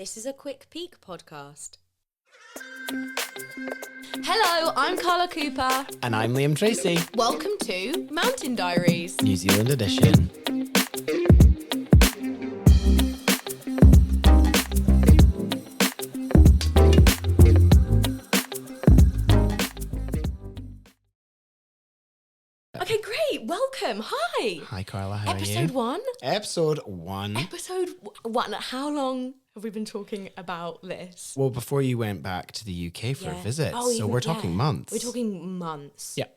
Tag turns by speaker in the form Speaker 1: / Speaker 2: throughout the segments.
Speaker 1: This is a Quick Peek podcast. Hello, I'm Carla Cooper.
Speaker 2: And I'm Liam Tracey.
Speaker 1: Welcome to Mountain Diaries.
Speaker 2: New Zealand edition.
Speaker 1: Okay, great. Welcome. Hi.
Speaker 2: Hi, Carla. How
Speaker 1: Episode
Speaker 2: are you?
Speaker 1: 1.
Speaker 2: Episode 1.
Speaker 1: Episode 1. How long have we been talking about this?
Speaker 2: Well, before you went back to the UK for a visit. So we're talking months.
Speaker 1: We're talking months.
Speaker 2: Yeah.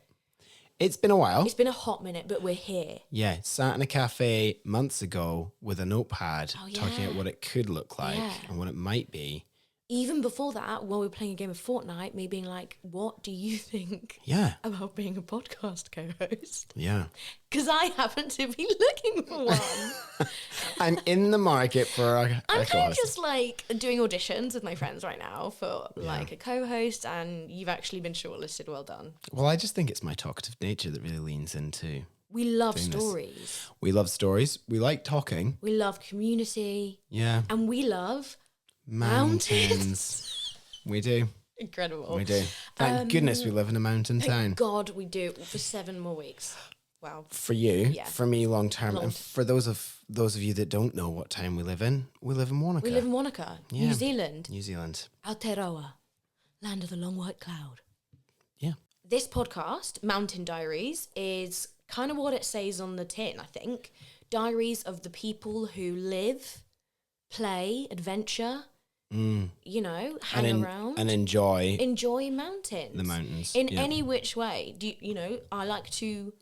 Speaker 2: It's been a while.
Speaker 1: It's been a hot minute, but we're here.
Speaker 2: Yeah. Sat in a cafe months ago with a notepad talking
Speaker 1: yeah.
Speaker 2: about what it could look like and what it might be.
Speaker 1: Even before that, while we were playing a game of Fortnite, me being like, what do you think about being a podcast co-host?
Speaker 2: Yeah.
Speaker 1: Because I happen to be looking for one.
Speaker 2: I'm in the market for a
Speaker 1: I'm kind
Speaker 2: co-host.
Speaker 1: of just like doing auditions with my friends right now for like a co-host, and you've actually been shortlisted. Well done.
Speaker 2: Well, I just think it's my talkative nature that really leans into.
Speaker 1: We love
Speaker 2: doing
Speaker 1: stories.
Speaker 2: This. We love stories. We like talking.
Speaker 1: We love community.
Speaker 2: Yeah.
Speaker 1: And we love
Speaker 2: mountains. We do.
Speaker 1: Incredible.
Speaker 2: We do. Thank goodness we live in a mountain town.
Speaker 1: Thank God we do for 7 more weeks. Wow.
Speaker 2: For you,
Speaker 1: Yeah.
Speaker 2: for me, long term, and for those of you that don't know what town we live in Wanaka.
Speaker 1: We live in Wanaka,
Speaker 2: Yeah.
Speaker 1: New Zealand.
Speaker 2: New Zealand.
Speaker 1: Aotearoa, land of the long white cloud.
Speaker 2: Yeah.
Speaker 1: This podcast, Mountain Diaries, is kind of what it says on the tin, I think. Diaries of the people who live, play, adventure, you know, hang around.
Speaker 2: And enjoy
Speaker 1: mountains.
Speaker 2: the mountains.
Speaker 1: In any which way. You know, I like to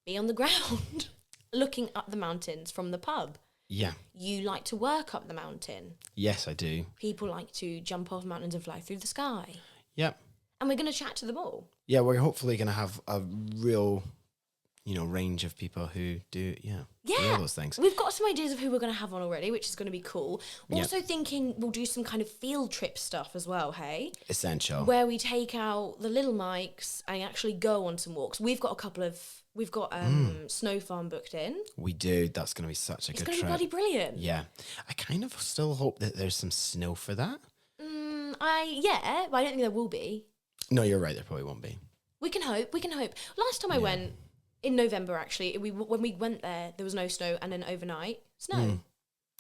Speaker 1: be on the ground looking up the mountains from the pub.
Speaker 2: Yeah.
Speaker 1: You like to work up the mountain.
Speaker 2: Yes, I do.
Speaker 1: People like to jump off mountains and fly through the sky.
Speaker 2: Yep.
Speaker 1: And we're going to chat to them all.
Speaker 2: Yeah, we're hopefully going to have a real, range of people who do, do all those things.
Speaker 1: We've got some ideas of who we're going to have on already, which is going to be cool. Also thinking we'll do some kind of field trip stuff as well, hey?
Speaker 2: Essential.
Speaker 1: Where we take out the little mics and actually go on some walks. We've got Snow Farm booked in.
Speaker 2: We do. That's going to be such a good trip.
Speaker 1: It's going to be bloody brilliant.
Speaker 2: Yeah. I kind of still hope that there's some snow for that.
Speaker 1: But I don't think there will be.
Speaker 2: No, you're right. There probably won't be.
Speaker 1: We can hope. Last time I went, in November actually, when we went there was no snow, and then overnight, snow.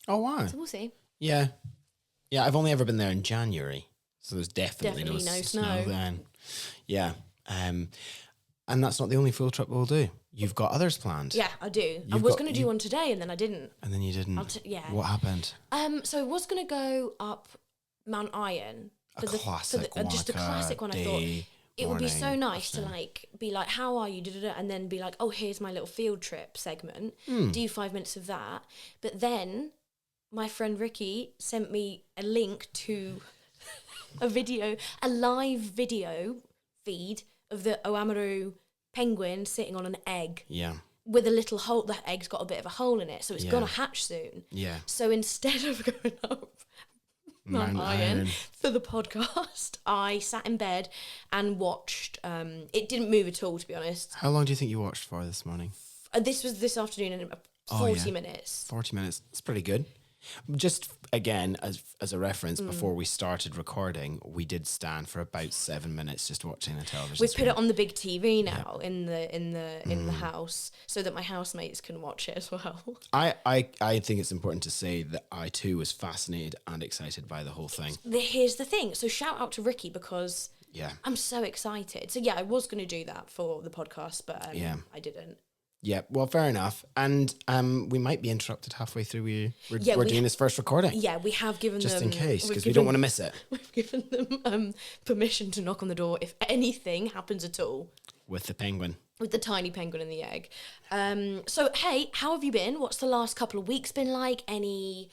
Speaker 2: Oh, wow.
Speaker 1: So we'll see.
Speaker 2: Yeah. Yeah, I've only ever been there in January, so there's definitely no
Speaker 1: snow
Speaker 2: then. Yeah. And that's not the only field trip we'll do. You've got others planned.
Speaker 1: Yeah, I do. I was going to do one today, and then I didn't.
Speaker 2: And then you didn't. What happened?
Speaker 1: So I was going to go up Mount Iron.
Speaker 2: Just a classic
Speaker 1: one. I thought it would be so nice to be like, how are you? And then be like, oh, here's my little field trip segment. Do 5 minutes of that. But then my friend Ricky sent me a link to a live video feed of the Oamaru penguin sitting on an egg.
Speaker 2: Yeah.
Speaker 1: With a little hole. The egg's got a bit of a hole in it, so it's going to hatch soon.
Speaker 2: Yeah.
Speaker 1: So instead of going up Mount Iron for the podcast, I sat in bed and watched. It didn't move at all, to be honest.
Speaker 2: How long do you think you watched for this morning?
Speaker 1: This was this afternoon in 40 minutes.
Speaker 2: 40 minutes. That's pretty good. Just again, as a reference, before we started recording, we did stand for about 7 minutes just watching the television.
Speaker 1: We've put it on the big TV now in the house, so that my housemates can watch it as well.
Speaker 2: I think it's important to say that I too was fascinated and excited by the whole thing.
Speaker 1: Here's the thing. So shout out to Ricky, because I'm so excited. So I was going to do that for the podcast, but I didn't.
Speaker 2: Yeah, well, fair enough. And we might be interrupted halfway through. We're doing this first recording.
Speaker 1: Yeah, we have given them...
Speaker 2: Just in case, because we don't want to miss it.
Speaker 1: We've given them permission to knock on the door if anything happens at all.
Speaker 2: With the penguin.
Speaker 1: With the tiny penguin in the egg. So, hey, how have you been? What's the last couple of weeks been like? Any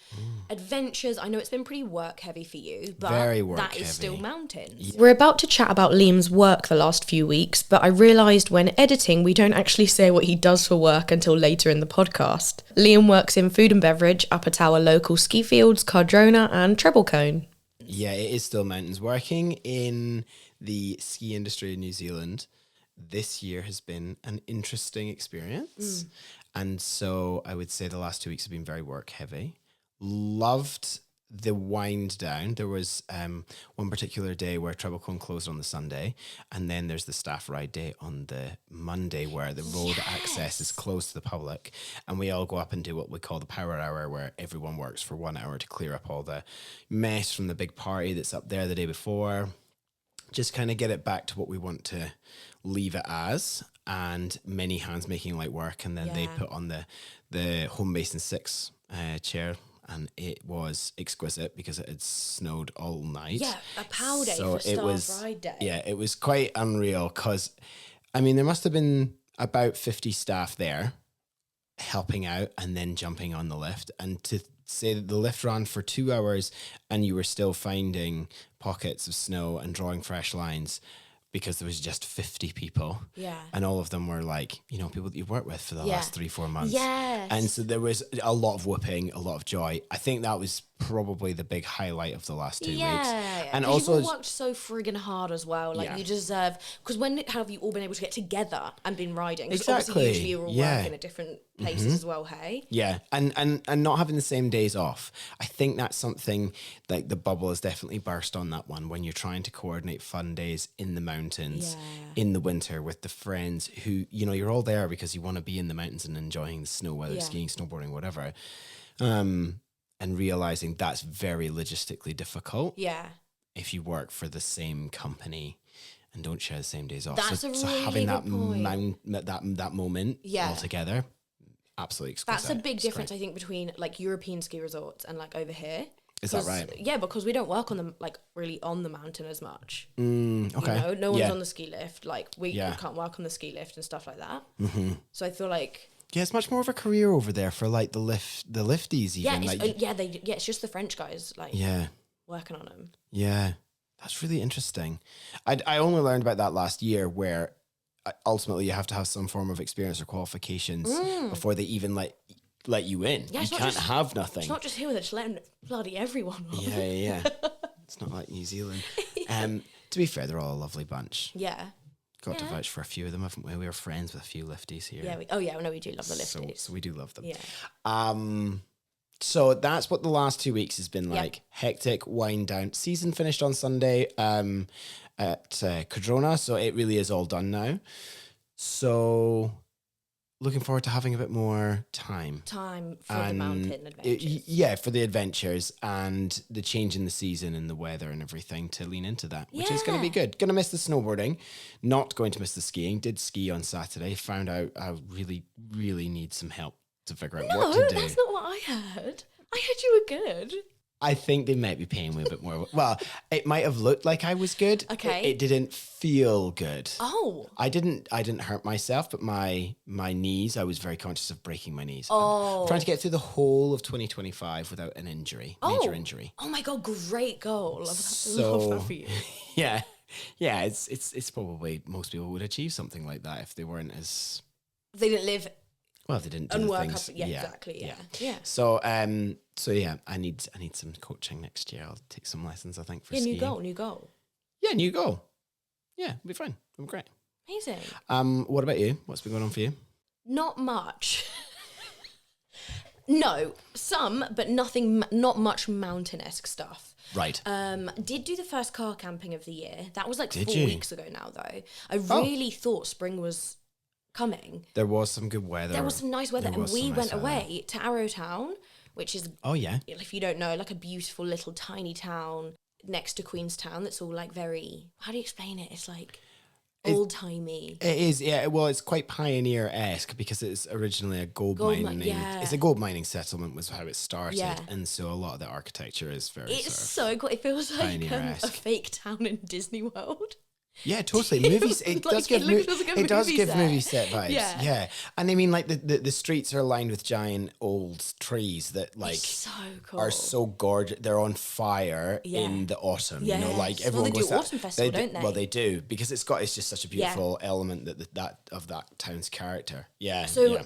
Speaker 1: adventures? I know it's been pretty work heavy for you, but
Speaker 2: very work
Speaker 1: that is
Speaker 2: heavy.
Speaker 1: still mountains.
Speaker 2: Yeah.
Speaker 1: We're about to chat about Liam's work the last few weeks, but I realised when editing we don't actually say what he does for work until later in the podcast. Liam works in food and beverage up at our local ski fields, Cardrona and Treblecone.
Speaker 2: Yeah, it is still mountains. Working in the ski industry in New Zealand this year has been an interesting experience. And so I would say the last 2 weeks have been very work heavy. Loved the wind down. There was one particular day where Treblecombe closed on the Sunday, and then there's the staff ride day on the Monday where the road access is closed to the public, and we all go up and do what we call the power hour, where everyone works for 1 hour to clear up all the mess from the big party that's up there the day before. Just kind of get it back to what we want to leave it as, and many hands making light work, and then they put on the home base and six chair, and it was exquisite because it had snowed all night.
Speaker 1: Yeah, a pow day for Staff Ride Day.
Speaker 2: Yeah, it was quite unreal because, I mean, there must have been about 50 staff there helping out and then jumping on the lift, and to say that the lift ran for 2 hours and you were still finding pockets of snow and drawing fresh lines because there was just 50 people.
Speaker 1: Yeah.
Speaker 2: And all of them were like, you know, people that you've worked with for the last 3-4 months.
Speaker 1: Yes.
Speaker 2: And so there was a lot of whooping, a lot of joy. I think that was probably the big highlight of the last 2 weeks. And also,
Speaker 1: you worked so friggin' hard as well. Like, you deserve, because when have you all been able to get together and been riding? Because obviously usually you're all working at different places as well, hey?
Speaker 2: Yeah, and not having the same days off. I think that's something, like, the bubble has definitely burst on that one, when you're trying to coordinate fun days in the mountains in the winter with the friends who, you know, you're all there because you want to be in the mountains and enjoying the snow, whether it's skiing, snowboarding, whatever. And realizing that's very logistically difficult.
Speaker 1: Yeah.
Speaker 2: If you work for the same company and don't share the same days off.
Speaker 1: That's a really
Speaker 2: having
Speaker 1: good point.
Speaker 2: that moment all together, absolutely exquisite.
Speaker 1: That's a big difference, I think, between like European ski resorts and like over here.
Speaker 2: Is that right?
Speaker 1: Yeah, because we don't work on them like really on the mountain as much.
Speaker 2: Okay.
Speaker 1: You know, no one's on the ski lift. Like we can't work on the ski lift and stuff like that. Mm-hmm. So I feel like.
Speaker 2: Yeah, it's much more of a career over there for like the lifties even.
Speaker 1: It's just the French guys like working on them.
Speaker 2: Yeah, that's really interesting. I only learned about that last year, where ultimately you have to have some form of experience or qualifications before they even let you in. Yeah, you can't have nothing.
Speaker 1: It's not just here, they're just letting bloody everyone on.
Speaker 2: Yeah. It's not like New Zealand. To be fair, they're all a lovely bunch.
Speaker 1: Yeah.
Speaker 2: Got to vouch for a few of them, haven't we? We were friends with a few lifties here.
Speaker 1: Yeah. We do love the lifties.
Speaker 2: So we do love them.
Speaker 1: Yeah.
Speaker 2: So that's what the last 2 weeks has been like. Hectic, wind down. Season finished on Sunday at Cadrona, so it really is all done now. So looking forward to having a bit more time
Speaker 1: for the mountain adventures.
Speaker 2: For the adventures and the change in the season and the weather and everything, to lean into that, which is going to be good. Going to miss the snowboarding, not going to miss the skiing. Did ski on Saturday, found out I really, really need some help to figure out what to do.
Speaker 1: No, that's not what I heard. I heard you were good.
Speaker 2: I think they might be paying me a bit more. Well, it might have looked like I was good.
Speaker 1: Okay.
Speaker 2: It didn't feel good.
Speaker 1: Oh.
Speaker 2: I didn't hurt myself, but my knees, I was very conscious of breaking my knees.
Speaker 1: Oh.
Speaker 2: I'm trying to get through the whole of 2025 without an injury, major injury.
Speaker 1: Oh my God, great goal. Love that for you.
Speaker 2: Yeah. Yeah, it's probably, most people would achieve something like that if they weren't as...
Speaker 1: They didn't live...
Speaker 2: Well, they didn't do the things.
Speaker 1: Exactly. Yeah.
Speaker 2: So, I need some coaching next year. I'll take some lessons, I think, for skiing.
Speaker 1: New goal.
Speaker 2: Yeah, new goal. Yeah, it'll be fine. It'll be great.
Speaker 1: Amazing.
Speaker 2: What about you? What's been going on for you?
Speaker 1: Not much. No, some, but nothing. Not much mountain-esque stuff.
Speaker 2: Right.
Speaker 1: Did do the first car camping of the year. That was like 4 weeks ago now, though. I really thought spring was coming.
Speaker 2: There was some good weather.
Speaker 1: There was some nice weather, and we went away to Arrowtown, which is, if you don't know, like a beautiful little tiny town next to Queenstown that's all like very, how do you explain it? It's like old-timey.
Speaker 2: It is, yeah. Well, it's quite pioneer-esque because it's originally a gold mining. It's a gold mining settlement was how it started, and so a lot of the architecture is very. It's
Speaker 1: so cool. It feels like a fake town in Disney World.
Speaker 2: Yeah, totally. Movies. It does give movie set vibes. Yeah. And I mean, like the streets are lined with giant old trees that
Speaker 1: so cool.
Speaker 2: are so gorgeous. They're on fire in the autumn. You know, like everyone goes.
Speaker 1: They do autumn festival, don't they?
Speaker 2: Well, they do, because it's just such a beautiful element that of that town's character. Yeah.
Speaker 1: So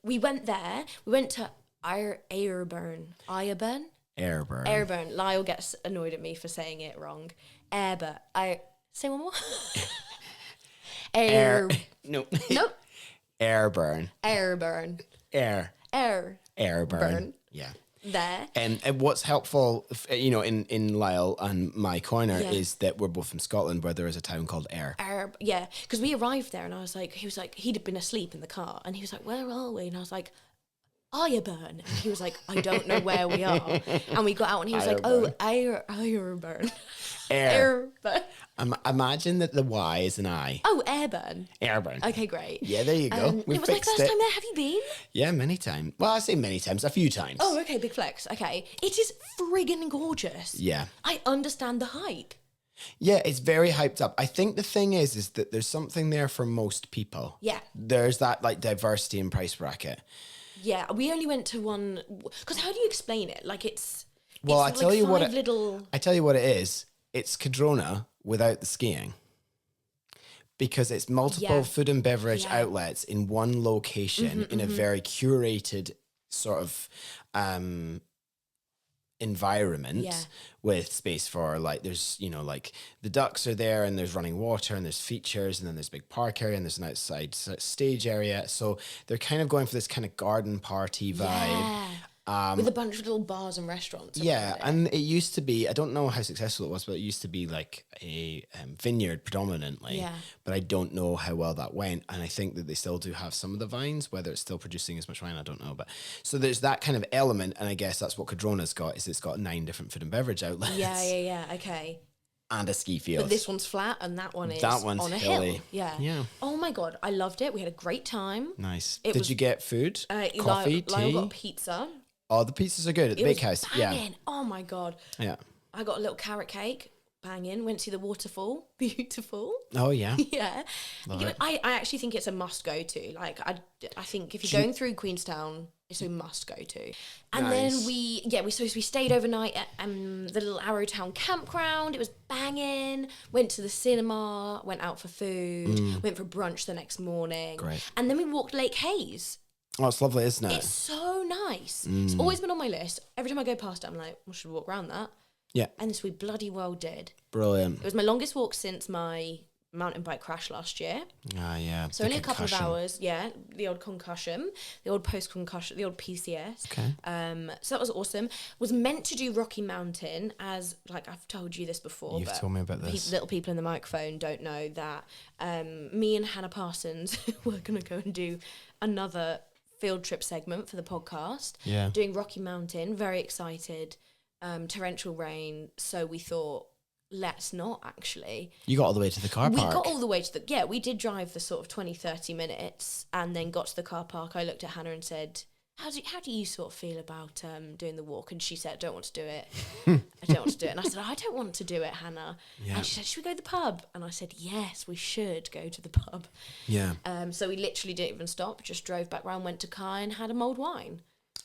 Speaker 1: we went there. We went to Airburn. Lyle gets annoyed at me for saying it wrong. Say one more.
Speaker 2: Nope.
Speaker 1: Airburn.
Speaker 2: Airburn. Yeah.
Speaker 1: there.
Speaker 2: And what's helpful, in Lyle and my corner is that we're both from Scotland, where there is a town called Ayr.
Speaker 1: Yeah, because we arrived there and I was like, he'd been asleep in the car and he was like, where are we? And I was like, Ironburn. And he was like, I don't know where we are. And we got out and he was like, oh, Ironburn. Airburn.
Speaker 2: Imagine that the Y is an I.
Speaker 1: Oh, Airburn.
Speaker 2: Airburn.
Speaker 1: Okay, great.
Speaker 2: Yeah, there you go.
Speaker 1: It was my first time there. Have you been?
Speaker 2: Yeah, many times. Well, I say many times, a few times.
Speaker 1: Oh, okay, big flex. Okay. It is friggin' gorgeous.
Speaker 2: Yeah.
Speaker 1: I understand the hype.
Speaker 2: Yeah, it's very hyped up. I think the thing is that there's something there for most people.
Speaker 1: Yeah.
Speaker 2: There's that like diversity in price bracket.
Speaker 1: Yeah, we only went to one, because how do you explain it? Like
Speaker 2: Well, I tell you what it is. It's Cadrona without the skiing. Because it's multiple food and beverage outlets in one location in a very curated sort of environment with space for like, there's, like the ducks are there and there's running water and there's features and then there's a big park area and there's an outside stage area. So they're kind of going for this kind of garden party vibe.
Speaker 1: With a bunch of little bars and restaurants.
Speaker 2: Yeah, and it used to be, I don't know how successful it was, but it used to be like a vineyard predominantly. Yeah. But I don't know how well that went. And I think that they still do have some of the vines, whether it's still producing as much wine, I don't know. But so there's that kind of element. And I guess that's what Cadrona's got, is it's got 9 different food and beverage outlets.
Speaker 1: Yeah. Okay.
Speaker 2: And a ski field.
Speaker 1: But this one's flat and that one's on a
Speaker 2: hilly.
Speaker 1: Hill. Yeah. Oh my God, I loved it. We had a great time.
Speaker 2: Nice. Did you get food? Coffee, tea?
Speaker 1: Lyle got pizza.
Speaker 2: Oh, the pizzas are good at the bakehouse.
Speaker 1: Banging. Yeah. Oh my God.
Speaker 2: Yeah.
Speaker 1: I got a little carrot cake. Banging. Went to see the waterfall. Beautiful.
Speaker 2: Oh yeah.
Speaker 1: Yeah. I actually think it's a must go to. Like I think if you're going through Queenstown, it's a must go to. And then we stayed overnight at the little Arrowtown campground. It was banging. Went to the cinema. Went out for food. Went for brunch the next morning.
Speaker 2: Great.
Speaker 1: And then we walked Lake Hayes.
Speaker 2: Oh, it's lovely, isn't it?
Speaker 1: It's so nice. It's always been on my list. Every time I go past it, I'm like, well, should we walk around that?
Speaker 2: Yeah.
Speaker 1: And this we bloody well did.
Speaker 2: Brilliant.
Speaker 1: It was my longest walk since my mountain bike crash last year.
Speaker 2: Ah, yeah.
Speaker 1: So only a couple of hours. Yeah. The old concussion, the old post-concussion, the old PCS.
Speaker 2: Okay.
Speaker 1: So that was awesome. Was meant to do Rocky Mountain, as like I've told you this before.
Speaker 2: You've told me about this.
Speaker 1: Little people in the microphone don't know that me and Hannah Parsons were going to go and do another field trip segment for the podcast.
Speaker 2: Yeah.
Speaker 1: Doing Rocky Mountain. Very excited. Torrential rain. So we thought, let's not actually.
Speaker 2: You got all the way to the car park.
Speaker 1: We got all the way to the... Yeah, we did drive the sort of 20, 30 minutes and then got to the car park. I looked at Hannah and said, how do you sort of feel about doing the walk? And she said, I don't want to do it. I don't want to do it. And I said, I don't want to do it, Hannah. Yeah. And she said, should we go to the pub? And I said, yes, we should go to the pub.
Speaker 2: Yeah.
Speaker 1: So we literally didn't even stop, just drove back round, went to Kai and had a mulled wine.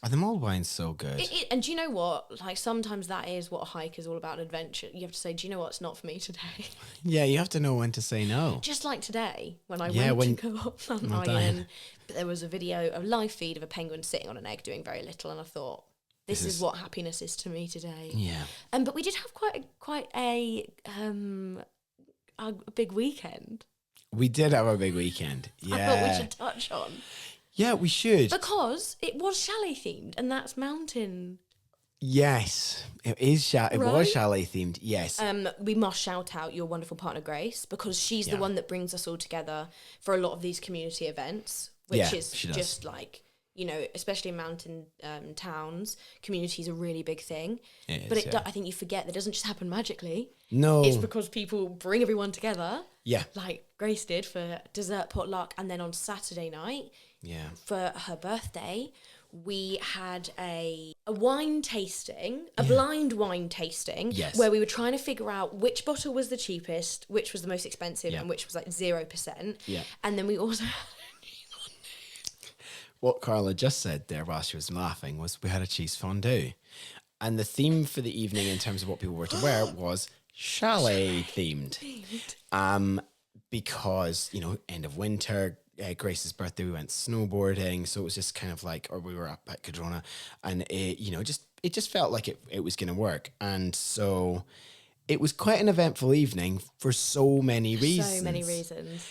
Speaker 2: Oh, the mulled wine's so good.
Speaker 1: And do you know what? Like, sometimes that is what a hike is all about, an adventure. You have to say, do you know what? It's not for me today.
Speaker 2: Yeah, you have to know when to say no.
Speaker 1: Just like today, when I went to go up Mount Lion, but there was a live feed of a penguin sitting on an egg doing very little, and I thought, this is what happiness is to me today.
Speaker 2: Yeah.
Speaker 1: But we did have quite a big weekend.
Speaker 2: We did have a big weekend. Yeah.
Speaker 1: I thought we should touch on.
Speaker 2: Yeah, we should.
Speaker 1: Because it was chalet themed, and that's mountain.
Speaker 2: Yes, it is. It was chalet themed. Yes.
Speaker 1: We must shout out your wonderful partner Grace, because she's the one that brings us all together for a lot of these community events, which is just like, especially in mountain towns, community is a really big thing. I think you forget that doesn't just happen magically.
Speaker 2: No,
Speaker 1: it's because people bring everyone together.
Speaker 2: Yeah,
Speaker 1: like Grace did for dessert potluck, and then on Saturday night.
Speaker 2: Yeah. For
Speaker 1: her birthday, we had a wine tasting, a blind wine tasting, where we were trying to figure out which bottle was the cheapest, which was the most expensive, and which was like 0%.
Speaker 2: Yeah.
Speaker 1: And then we also
Speaker 2: what Carla just said there while she was laughing was we had a cheese fondue. And the theme for the evening in terms of what people were to wear was chalet themed. Because, end of winter, Grace's birthday, we went snowboarding, so it was just kind of like, or we were up at Cadrona, and it just felt like it was going to work, and so it was quite an eventful evening for so many reasons.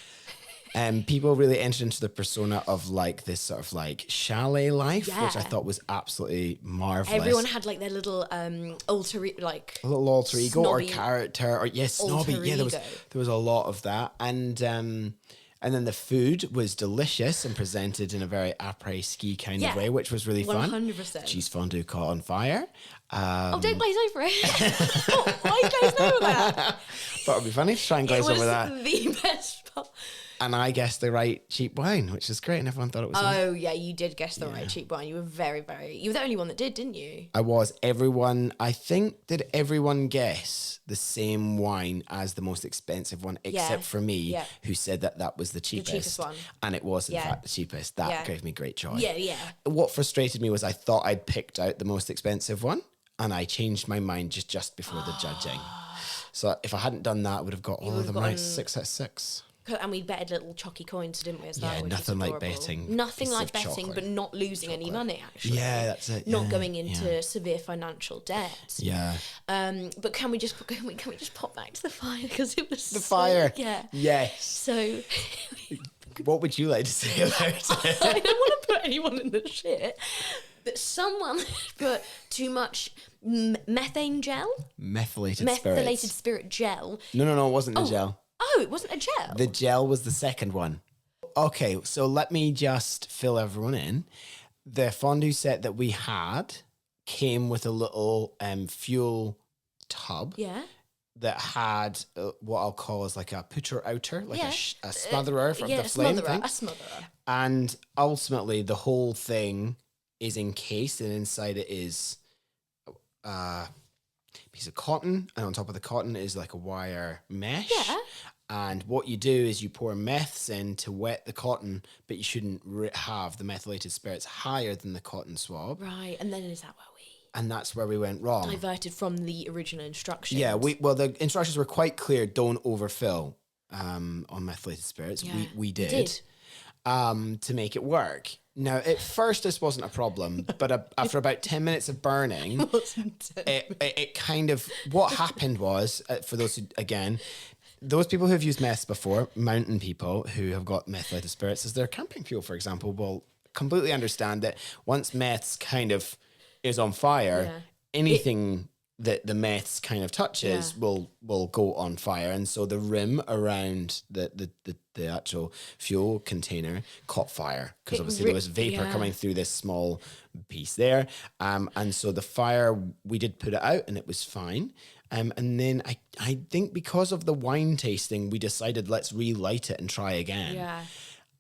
Speaker 2: People really entered into the persona of like this sort of like chalet life, which I thought was absolutely marvelous.
Speaker 1: Everyone had like their little alter ego
Speaker 2: or character, or snobby. Yeah, there was a lot of that, and then the food was delicious and presented in a very après-ski kind of way, which was really fun.
Speaker 1: 100%.
Speaker 2: Cheese fondue caught on fire.
Speaker 1: Don't glaze over it. Why you glazing over that?
Speaker 2: Thought it'd be funny to try and glaze over that.
Speaker 1: It was the best part.
Speaker 2: And I guessed the right cheap wine, which is great, and everyone thought it was.
Speaker 1: Oh yeah, you did guess the right cheap wine. You were you were the only one that did, didn't you?
Speaker 2: I was. Did everyone guess the same wine as the most expensive one, except for me, who said that was the cheapest.
Speaker 1: The cheapest one.
Speaker 2: And it was, in fact, the cheapest. That gave me great joy.
Speaker 1: Yeah.
Speaker 2: What frustrated me was I thought I'd picked out the most expensive one, and I changed my mind just before the judging. So if I hadn't done that, I would have got all of them right. 6 out of 6.
Speaker 1: And we betted little chocky coins, didn't we? As well,
Speaker 2: yeah, nothing like betting.
Speaker 1: Nothing like betting, but not losing any money, actually.
Speaker 2: Yeah, that's it.
Speaker 1: Not going into severe financial debt.
Speaker 2: Yeah.
Speaker 1: But can we just pop back to the fire, because it was
Speaker 2: the fire?
Speaker 1: Yeah.
Speaker 2: Yes.
Speaker 1: So.
Speaker 2: What would you like to say about it?
Speaker 1: I don't want to put anyone in the shit, but someone put too much methane gel.
Speaker 2: Methylated
Speaker 1: spirit gel.
Speaker 2: No, it wasn't a gel.
Speaker 1: Oh, it wasn't a gel?
Speaker 2: The gel was the second one. Okay, so let me just fill everyone in. The fondue set that we had came with a little fuel tub.
Speaker 1: Yeah.
Speaker 2: That had what I'll call as like a putter-outer, like a smotherer from the flame thing.
Speaker 1: A smotherer.
Speaker 2: And ultimately, the whole thing is encased, and inside it is a piece of cotton, and on top of the cotton is like a wire mesh.
Speaker 1: Yeah.
Speaker 2: And what you do is you pour meths in to wet the cotton, but you shouldn't have the methylated spirits higher than the cotton swab.
Speaker 1: Right, and then is that where
Speaker 2: and that's where we went wrong.
Speaker 1: Diverted from the original instructions.
Speaker 2: Yeah, the instructions were quite clear. Don't overfill on methylated spirits.
Speaker 1: Yeah.
Speaker 2: We did. To make it work. Now, at first, this wasn't a problem, but after about 10 minutes of burning, it kind of, what happened was, for those who, again, those people who have used meths before, mountain people who have got methylated spirits as their camping fuel, for example, will completely understand that once meths kind of is on fire, anything that the meths kind of touches will go on fire. And so the rim around the actual fuel container caught fire, because obviously there was vapor coming through this small piece there. And so the fire, we did put it out and it was fine. And then I think because of the wine tasting, we decided let's relight it and try again.
Speaker 1: Yeah.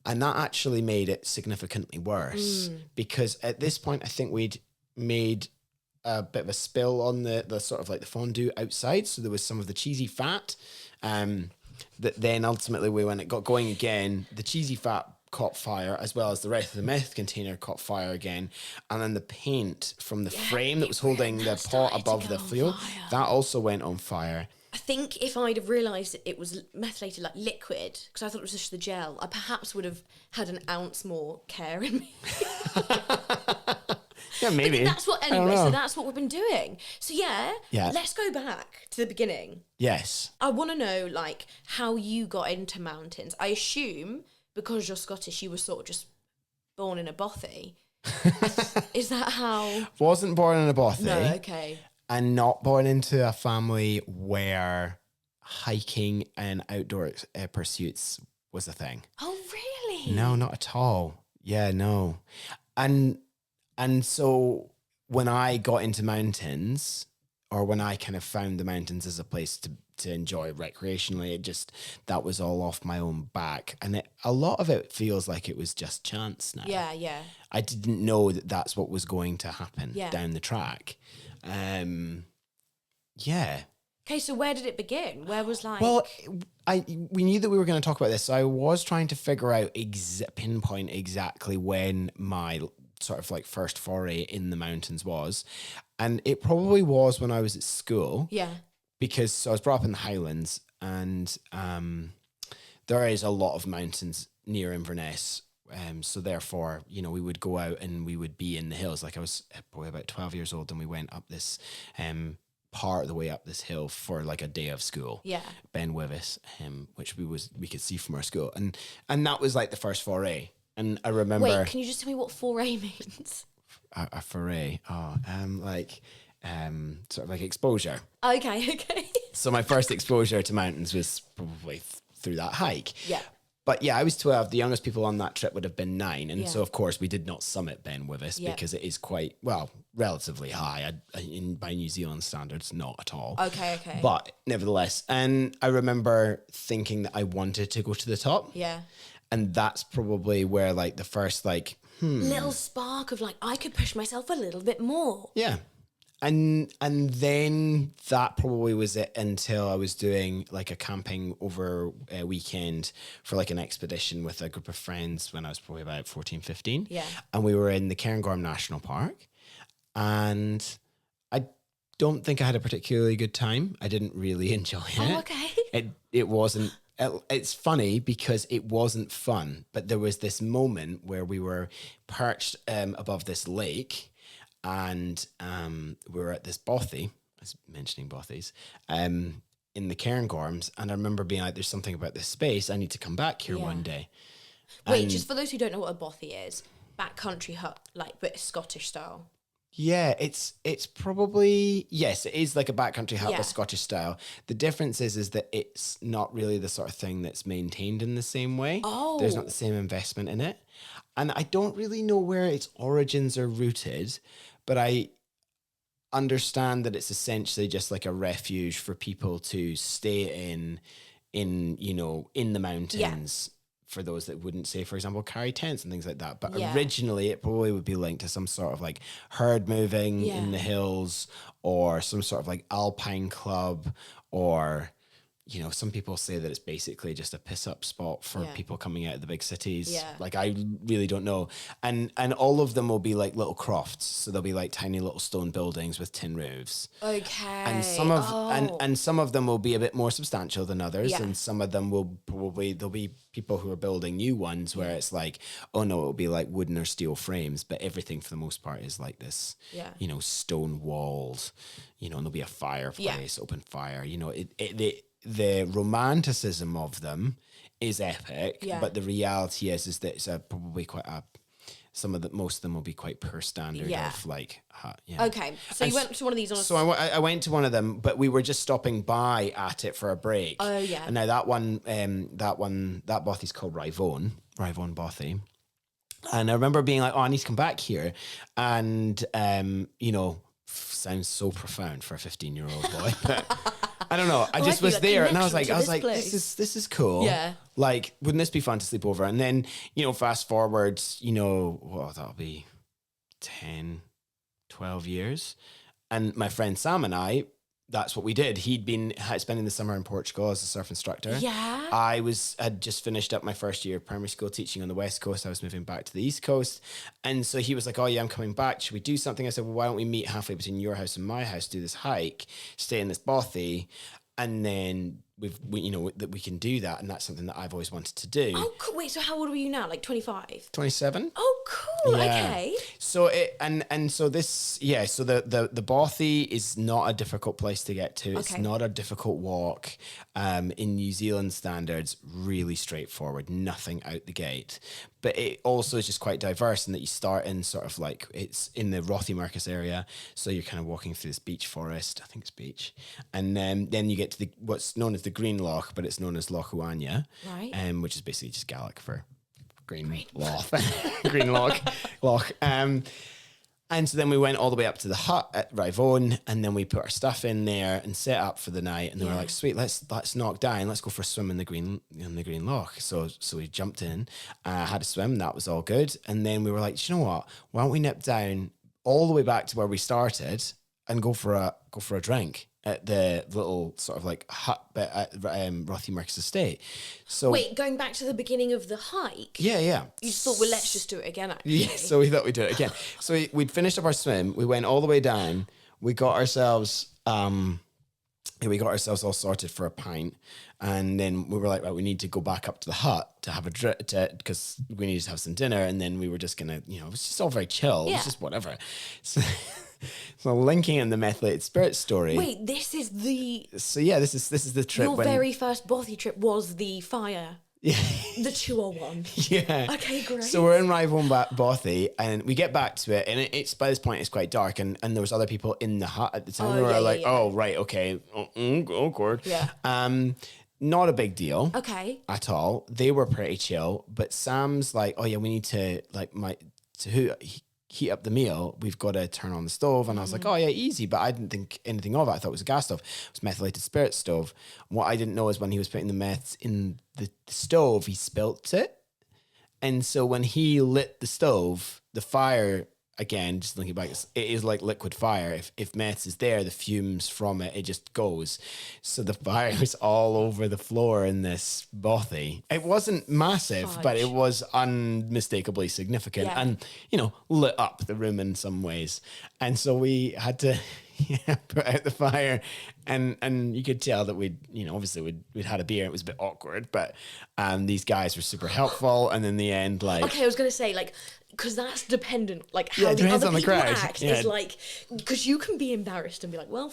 Speaker 2: And that actually made it significantly worse because at this point, I think we'd made a bit of a spill on the sort of like the fondue outside. So there was some of the cheesy fat that then ultimately when it got going again, the cheesy fat caught fire as well as the rest of the meth container caught fire again. And then the paint from the frame that was holding the pot above the fuel, that also went on fire.
Speaker 1: I think if I'd have realised it was methylated like liquid, because I thought it was just the gel, I perhaps would have had an ounce more care in me.
Speaker 2: Yeah, maybe.
Speaker 1: But that's what, anyway, so that's what we've been doing. So yeah, let's go back to the beginning.
Speaker 2: Yes.
Speaker 1: I want to know, like, how you got into mountains. I assume, because you're Scottish, you were sort of just born in a bothy. Is that how?
Speaker 2: Wasn't born in a bothy.
Speaker 1: No, okay.
Speaker 2: And not born into a family where hiking and outdoor pursuits was a thing.
Speaker 1: Oh, really?
Speaker 2: No, not at all. Yeah, no. And so when I got into mountains, or when I kind of found the mountains as a place to enjoy recreationally, that was all off my own back. And a lot of it feels like it was just chance now.
Speaker 1: Yeah, yeah.
Speaker 2: I didn't know that that's what was going to happen down the track. Yeah.
Speaker 1: Okay, so where did it begin? Where was like...
Speaker 2: Well, we knew that we were going to talk about this, so I was trying to figure out, pinpoint exactly when my sort of like first foray in the mountains was. And it probably was when I was at school.
Speaker 1: Yeah.
Speaker 2: Because I was brought up in the Highlands, and there is a lot of mountains near Inverness. So therefore, we would go out and we would be in the hills. Like I was probably about 12 years old, and we went up this part of the way up this hill for like a day of school.
Speaker 1: Yeah.
Speaker 2: Ben Wyvis, which we could see from our school. And that was like the first foray. And I remember...
Speaker 1: Wait, can you just tell me what foray means?
Speaker 2: A foray? Sort of like exposure.
Speaker 1: Okay.
Speaker 2: So my first exposure to mountains was probably through that hike.
Speaker 1: Yeah.
Speaker 2: But yeah, I was 12. The youngest people on that trip would have been 9. And
Speaker 1: Yeah.
Speaker 2: so, of course, we did not summit Ben Wyvis because it is quite, relatively high. By New Zealand standards, not at all.
Speaker 1: Okay.
Speaker 2: But nevertheless, and I remember thinking that I wanted to go to the top.
Speaker 1: Yeah.
Speaker 2: And that's probably where like the first like,
Speaker 1: little spark of like, I could push myself a little bit more.
Speaker 2: Yeah. And then that probably was it until I was doing like a camping over a weekend for like an expedition with a group of friends when I was probably about 14, 15.
Speaker 1: Yeah.
Speaker 2: And we were in the Cairngorm National Park. And I don't think I had a particularly good time. I didn't really enjoy it.
Speaker 1: Oh, okay.
Speaker 2: It wasn't... It's funny because it wasn't fun, but there was this moment where we were perched above this lake, and we were at this bothy. I was mentioning bothies in the Cairngorms, and I remember being like, "There's something about this space. I need to come back here one day."
Speaker 1: Wait, just for those who don't know what a bothy is, backcountry hut, like but Scottish style.
Speaker 2: Yeah, it's probably, yes, it is like a backcountry hut, but Scottish style. The difference is that it's not really the sort of thing that's maintained in the same way.
Speaker 1: Oh.
Speaker 2: There's not the same investment in it. And I don't really know where its origins are rooted, but I understand that it's essentially just like a refuge for people to stay in the mountains. For those that wouldn't say, for example, carry tents and things like that. But originally it probably would be linked to some sort of like herd moving in the hills, or some sort of like alpine club, or, some people say that it's basically just a piss up spot for people coming out of the big cities.
Speaker 1: Yeah.
Speaker 2: Like, I really don't know. And all of them will be like little crofts. So they'll be like tiny little stone buildings with tin roofs.
Speaker 1: Okay.
Speaker 2: And some of them will be a bit more substantial than others. Yeah. And some of them there'll be people who are building new ones where it's like, oh no, it'll be like wooden or steel frames, but everything for the most part is like this, stone walled, and there'll be a fireplace, open fire, the romanticism of them is epic, but the reality is that it's probably quite most of them will be quite poor standard of like,
Speaker 1: Okay, so you went to one of these on
Speaker 2: So I went to one of them, but we were just stopping by at it for a break.
Speaker 1: Oh yeah.
Speaker 2: And now that bothy's called Rivone Bothy. And I remember being like, oh, I need to come back here. And, sounds so profound for a 15-year-old boy, but I don't know. I just was there and I was like, this is cool.
Speaker 1: Yeah.
Speaker 2: Like, wouldn't this be fun to sleep over? And then, fast forward, that'll be 10, 12 years. And my friend Sam and I, that's what we did. He'd been spending the summer in Portugal as a surf instructor.
Speaker 1: Yeah.
Speaker 2: I had just finished up my first year of primary school teaching on the West Coast. I was moving back to the East Coast. And so he was like, oh yeah, I'm coming back. Should we do something? I said, well, why don't we meet halfway between your house and my house, do this hike, stay in this bothy, and then that we can do that. And that's something that I've always wanted to do.
Speaker 1: Oh, cool. Wait, so how old were you now? Like 25?
Speaker 2: 27.
Speaker 1: Oh, cool. Yeah. Okay.
Speaker 2: So so the bothy is not a difficult place to get to. It's not a difficult walk. In New Zealand standards, really straightforward, nothing out the gate. But it also is just quite diverse in that you start in sort of like, it's in the Rothiemurchus area. So you're kind of walking through this beech forest, I think it's beech. And then you get to what's known as the Green Loch, but it's known as Loch Uania, right? Which is basically just Gaelic for green loch. Green Loch. And so then we went all the way up to the hut at Rivone, and then we put our stuff in there and set up for the night. And then we're like, sweet, let's knock down. Let's go for a swim in the Green Loch. So we jumped in, had a swim. That was all good. And then we were like, you know what? Why don't we nip down all the way back to where we started and go for a drink at the little sort of like hut bit at Rothiemurchus Estate. So
Speaker 1: wait, going back to the beginning of the hike?
Speaker 2: Yeah.
Speaker 1: You just thought, well, let's just do it again, actually.
Speaker 2: Yeah, so we thought we'd do it again. We'd finished up our swim. We went all the way down. We got ourselves we got ourselves all sorted for a pint, and then we were like, right, we need to go back up to the hut to have a drink, because we needed to have some dinner, and then we were just gonna, it was just all very chill. It was just whatever. So, so linking in the methylated spirit story.
Speaker 1: Wait, this is the...
Speaker 2: So yeah, this is the trip.
Speaker 1: Your very first bothy trip was the fire.
Speaker 2: Yeah.
Speaker 1: The 201.
Speaker 2: Yeah.
Speaker 1: Okay, great.
Speaker 2: So we're in Rival Bothy, and we get back to it, and it's by this point it's quite dark, and there was other people in the hut at the time who were like, oh right, okay, awkward.
Speaker 1: Yeah.
Speaker 2: Not a big deal.
Speaker 1: Okay.
Speaker 2: At all. They were pretty chill, but Sam's like, oh yeah, we need to heat up the meal. We've got to turn on the stove, and I was like, oh yeah, easy. But I didn't think anything of it. I thought it was a gas stove. It was methylated spirit stove. And what I didn't know is when he was putting the meths in the stove, he spilt it, and so when he lit the stove, the fire. Again, just thinking back, it is like liquid fire. If meths is there, the fumes from it just goes. So the fire was all over the floor in this bothy. It wasn't massive, but it was unmistakably significant and, lit up the room in some ways. And so we had to put out the fire, and you could tell that obviously we'd had a beer. It was a bit awkward, but these guys were super helpful. And in the end, like...
Speaker 1: Okay, I was going to say, like... Because that's dependent, like how the other people act is like, because you can be embarrassed and be like, well,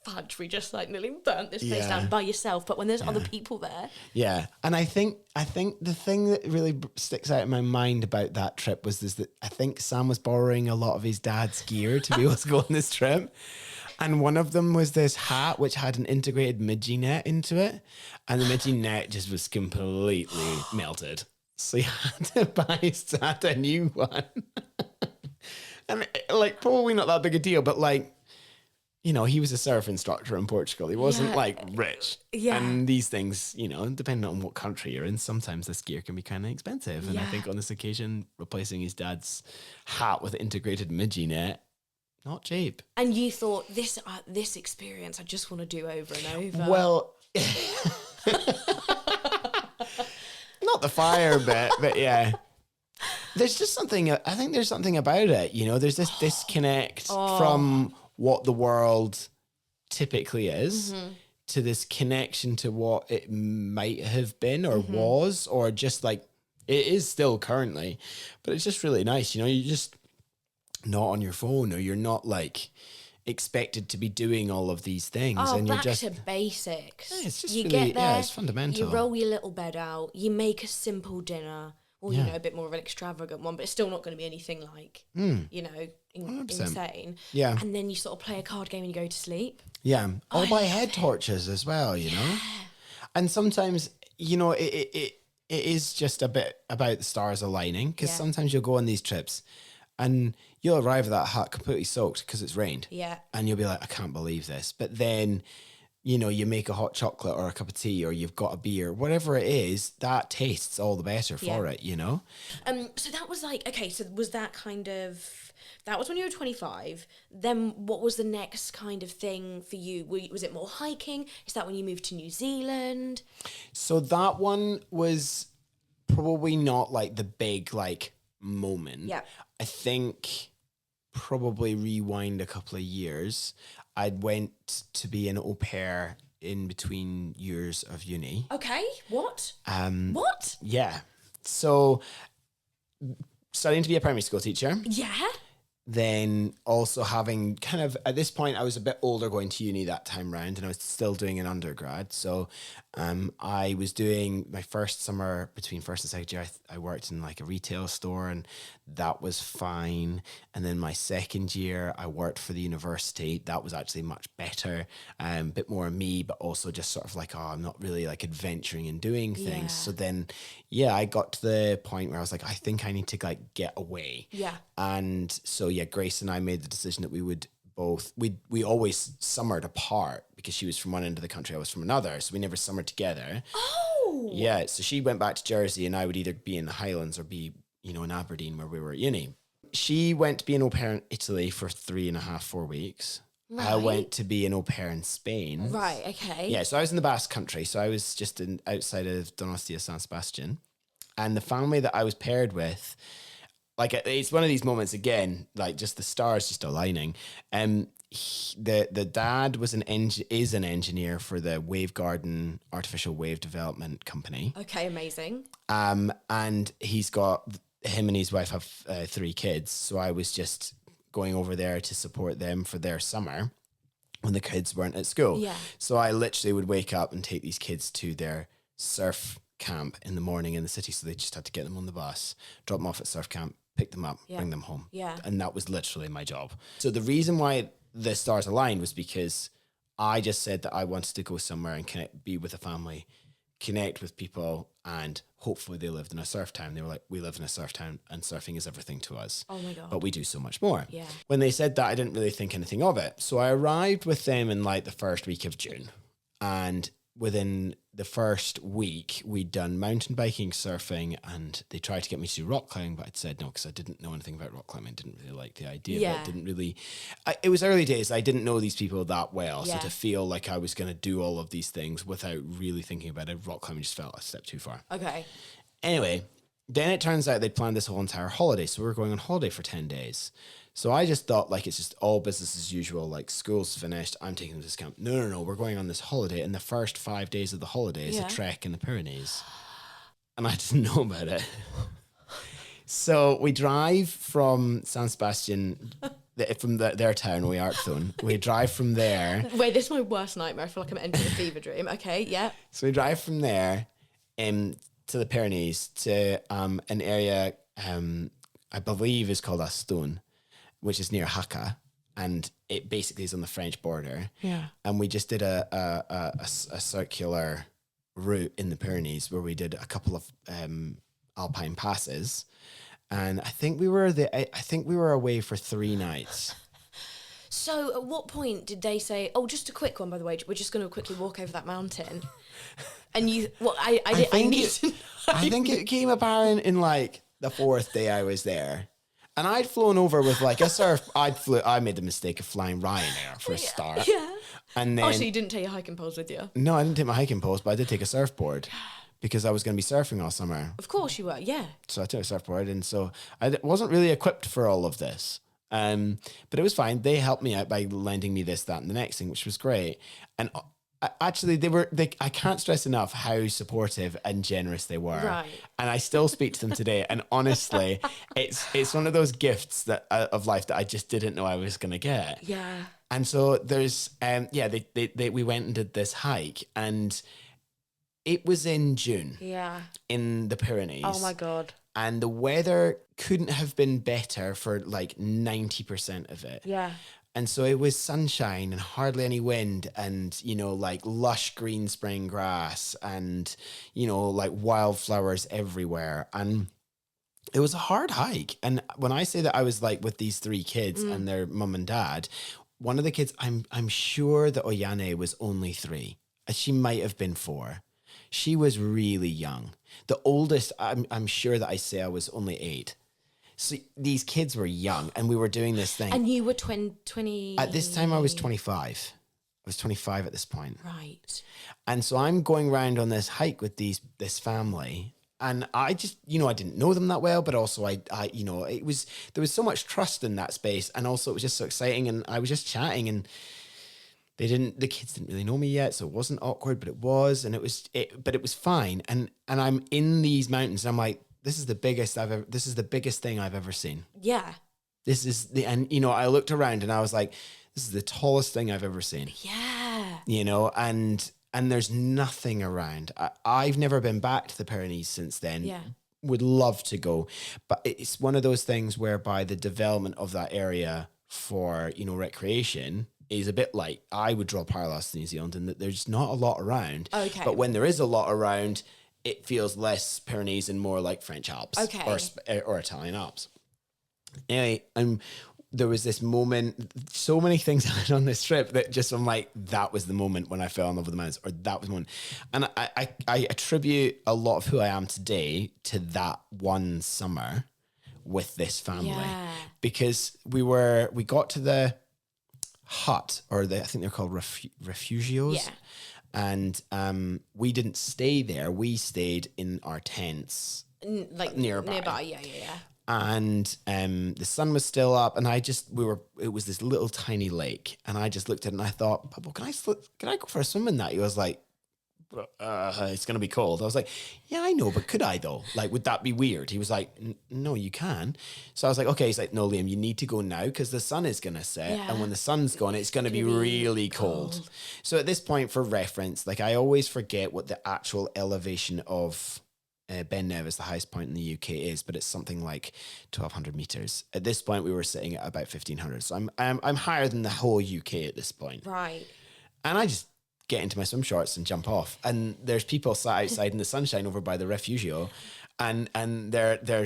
Speaker 1: fudge, we just like nearly burnt this place down by yourself. But when there's other people there.
Speaker 2: Yeah. And I think the thing that really sticks out in my mind about that trip was that I think Sam was borrowing a lot of his dad's gear to be able to go on this trip. And one of them was this hat which had an integrated midgie net into it. And the midgie net just was completely melted. So he had to buy his dad a new one. And like, probably not that big a deal, but like, he was a surf instructor in Portugal. He wasn't like rich. Yeah. And these things, depending on what country you're in, sometimes this gear can be kind of expensive. And I think on this occasion, replacing his dad's hat with integrated midgie net, not cheap.
Speaker 1: And you thought, this experience, I just want to do over and over.
Speaker 2: Well... Not the fire bit, but yeah. There's just something, I think there's something about it, there's this disconnect from what the world typically is to this connection to what it might have been or was, or just like it is still currently. But it's just really nice, you're just not on your phone, or you're not like expected to be doing all of these things, and you're just
Speaker 1: to basics.
Speaker 2: Yeah, it's just
Speaker 1: you
Speaker 2: really,
Speaker 1: get there,
Speaker 2: it's fundamental.
Speaker 1: You roll your little bed out, you make a simple dinner, or a bit more of an extravagant one, but it's still not going to be anything like insane. Yeah, and then you sort of play a card game and you go to sleep.
Speaker 2: Yeah, all by head torches as well, And sometimes it is just a bit about the stars aligning, because sometimes you'll go on these trips and you'll arrive at that hut completely soaked because it's rained. Yeah. And you'll be like, I can't believe this. But then, you make a hot chocolate or a cup of tea, or you've got a beer, whatever it is, that tastes all the better for it,
Speaker 1: So that was like, okay, so was that kind of, that was when you were 25. Then what was the next kind of thing for you? Was it more hiking? Is that when you moved to New Zealand?
Speaker 2: So that one was probably not like the big, like, moment. Yeah. I think probably rewind a couple of years. I went to be an au pair in between years of uni.
Speaker 1: Okay. What? What?
Speaker 2: Yeah. So studying to be a primary school teacher.
Speaker 1: Yeah.
Speaker 2: Then also having kind of, at this point, I was a bit older going to uni that time round, and I was still doing an undergrad. So I was doing my first summer between first and second year. I worked in like a retail store, and that was fine. And then my second year, I worked for the university. That was actually much better, a bit more me, but also just sort of like, I'm not really like adventuring and doing things. Yeah. So then, I got to the point where I was like, I think I need to like get away. Yeah. And so, Grace and I made the decision that we would both, we always summered apart, because she was from one end of the country, I was from another. So we never summered together. Oh. Yeah. So she went back to Jersey, and I would either be in the Highlands or be, in Aberdeen where we were at uni. She went to be an au pair in Italy for 3.5, 4 weeks. Right. I went to be an au pair in Spain.
Speaker 1: Right, okay.
Speaker 2: Yeah, so I was in the Basque Country. So I was just outside of Donostia, San Sebastian. And the family that I was paired with, like, it's one of these moments again, like just the stars just aligning. the dad was is an engineer for the Wave Garden Artificial Wave Development Company.
Speaker 1: Okay, amazing.
Speaker 2: And he's got, him and his wife have 3 kids. So I was just going over there to support them for their summer when the kids weren't at school.
Speaker 1: Yeah.
Speaker 2: So I literally would wake up and take these kids to their surf camp in the morning in the city. So they just had to get them on the bus, drop them off at surf camp, pick them up, bring them home.
Speaker 1: Yeah.
Speaker 2: And that was literally my job. So the reason why the stars aligned was because I just said that I wanted to go somewhere and be with a family, connect with people, and hopefully they lived in a surf town. They were like, we live in a surf town and surfing is everything to us.
Speaker 1: Oh my God.
Speaker 2: But we do so much more.
Speaker 1: Yeah.
Speaker 2: When they said that, I didn't really think anything of it. So I arrived with them in like the first week of June. And within the first week, we'd done mountain biking, surfing, and they tried to get me to do rock climbing, but I'd said no because I didn't know anything about rock climbing. Didn't really like the idea of it. Didn't really. It was early days. I didn't know these people that well, so to feel like I was going to do all of these things without really thinking about it, rock climbing just felt a step too far.
Speaker 1: Okay.
Speaker 2: Anyway, then it turns out they'd planned this whole entire holiday, so we were going on holiday for 10 days. So I just thought like it's just all business as usual, like school's finished, I'm taking them to this camp. No, we're going on this holiday, and the first 5 days of the holiday is a trek in the Pyrenees. And I didn't know about it. So we drive from San Sebastian, from their town, we Arcthone. We drive from there.
Speaker 1: Wait, this is my worst nightmare. I feel like I'm entering a fever dream. Okay, yeah.
Speaker 2: So we drive from there to the Pyrenees to an area I believe is called Aston, which is near Jaca, and it basically is on the French border.
Speaker 1: Yeah.
Speaker 2: And we just did a circular route in the Pyrenees where we did a couple of alpine passes, and I think we were away for 3 nights.
Speaker 1: So at what point did they say, oh, just a quick one, by the way, we're just going to quickly walk over that mountain? And I
Speaker 2: think it came apparent in like the 4th day I was there. And I'd flown over with like a surf. I made the mistake of flying Ryanair for a start.
Speaker 1: Yeah.
Speaker 2: And then,
Speaker 1: so you didn't take your hiking poles with you?
Speaker 2: No, I didn't take my hiking poles, but I did take a surfboard because I was going to be surfing all summer.
Speaker 1: Of course you were, yeah.
Speaker 2: So I took a surfboard, and so I wasn't really equipped for all of this. But it was fine. They helped me out by lending me this, that, and the next thing, which was great. And actually, I can't stress enough how supportive and generous they were.
Speaker 1: Right.
Speaker 2: And I still speak to them today. And honestly, it's one of those gifts that of life that I just didn't know I was going to get.
Speaker 1: Yeah.
Speaker 2: And so there's, we went and did this hike, and it was in June.
Speaker 1: Yeah.
Speaker 2: In the Pyrenees.
Speaker 1: Oh my God.
Speaker 2: And the weather couldn't have been better for like 90% of it.
Speaker 1: Yeah.
Speaker 2: And so it was sunshine and hardly any wind, and, like lush green spring grass and, like wildflowers everywhere. And it was a hard hike. And when I say that I was like with these 3 kids and their mum and dad, one of the kids, I'm sure that Oyane was only 3. She might have been 4. She was really young. The oldest, I'm sure that I say I was only 8. So these kids were young, and we were doing this thing.
Speaker 1: And you were 20...
Speaker 2: At this time, I was 25. I was 25 at this point.
Speaker 1: Right.
Speaker 2: And so I'm going around on this hike with this family, and I just, I didn't know them that well, but also there was so much trust in that space, and also it was just so exciting, and I was just chatting, and the kids didn't really know me yet, so it wasn't awkward, but it was, and but it was fine. And I'm in these mountains, and I'm like, this is the biggest thing I've ever seen.
Speaker 1: Yeah.
Speaker 2: I looked around and I was like, this is the tallest thing I've ever seen.
Speaker 1: Yeah.
Speaker 2: And there's nothing around. I've never been back to the Pyrenees since then.
Speaker 1: Yeah.
Speaker 2: Would love to go, but it's one of those things whereby the development of that area for, recreation is a bit like, I would draw parallels to New Zealand in that there's not a lot around.
Speaker 1: Okay.
Speaker 2: But when there is a lot around, it feels less Pyrenees and more like French Alps.
Speaker 1: Okay.
Speaker 2: Or Italian Alps. Anyway, there was this moment, so many things happened on this trip that just, I'm like, that was the moment when I fell in love with the mountains, or that was the moment. And I attribute a lot of who I am today to that one summer with this family.
Speaker 1: Yeah.
Speaker 2: Because we got to the hut, or I think they're called refugios.
Speaker 1: Yeah.
Speaker 2: And we didn't stay there. We stayed in our tents
Speaker 1: Like
Speaker 2: nearby.
Speaker 1: Yeah.
Speaker 2: And the sun was still up, and it was this little tiny lake, and I just looked at it and I thought, Pablo, can I go for a swim in that? He was like, it's going to be cold. I was like, yeah, I know, but could I though? Like, would that be weird? He was like, no, you can. So I was like, okay. He's like, no, Liam, you need to go now because the sun is going to set. Yeah. And when the sun's gone, it's going to be really cold. So at this point, for reference, like I always forget what the actual elevation of Ben Nevis, the highest point in the UK, is, but it's something like 1,200 meters. At this point, we were sitting at about 1,500. So I'm higher than the whole UK at this point.
Speaker 1: Right.
Speaker 2: And I just get into my swim shorts and jump off. And there's people sat outside in the sunshine over by the refugio, and they're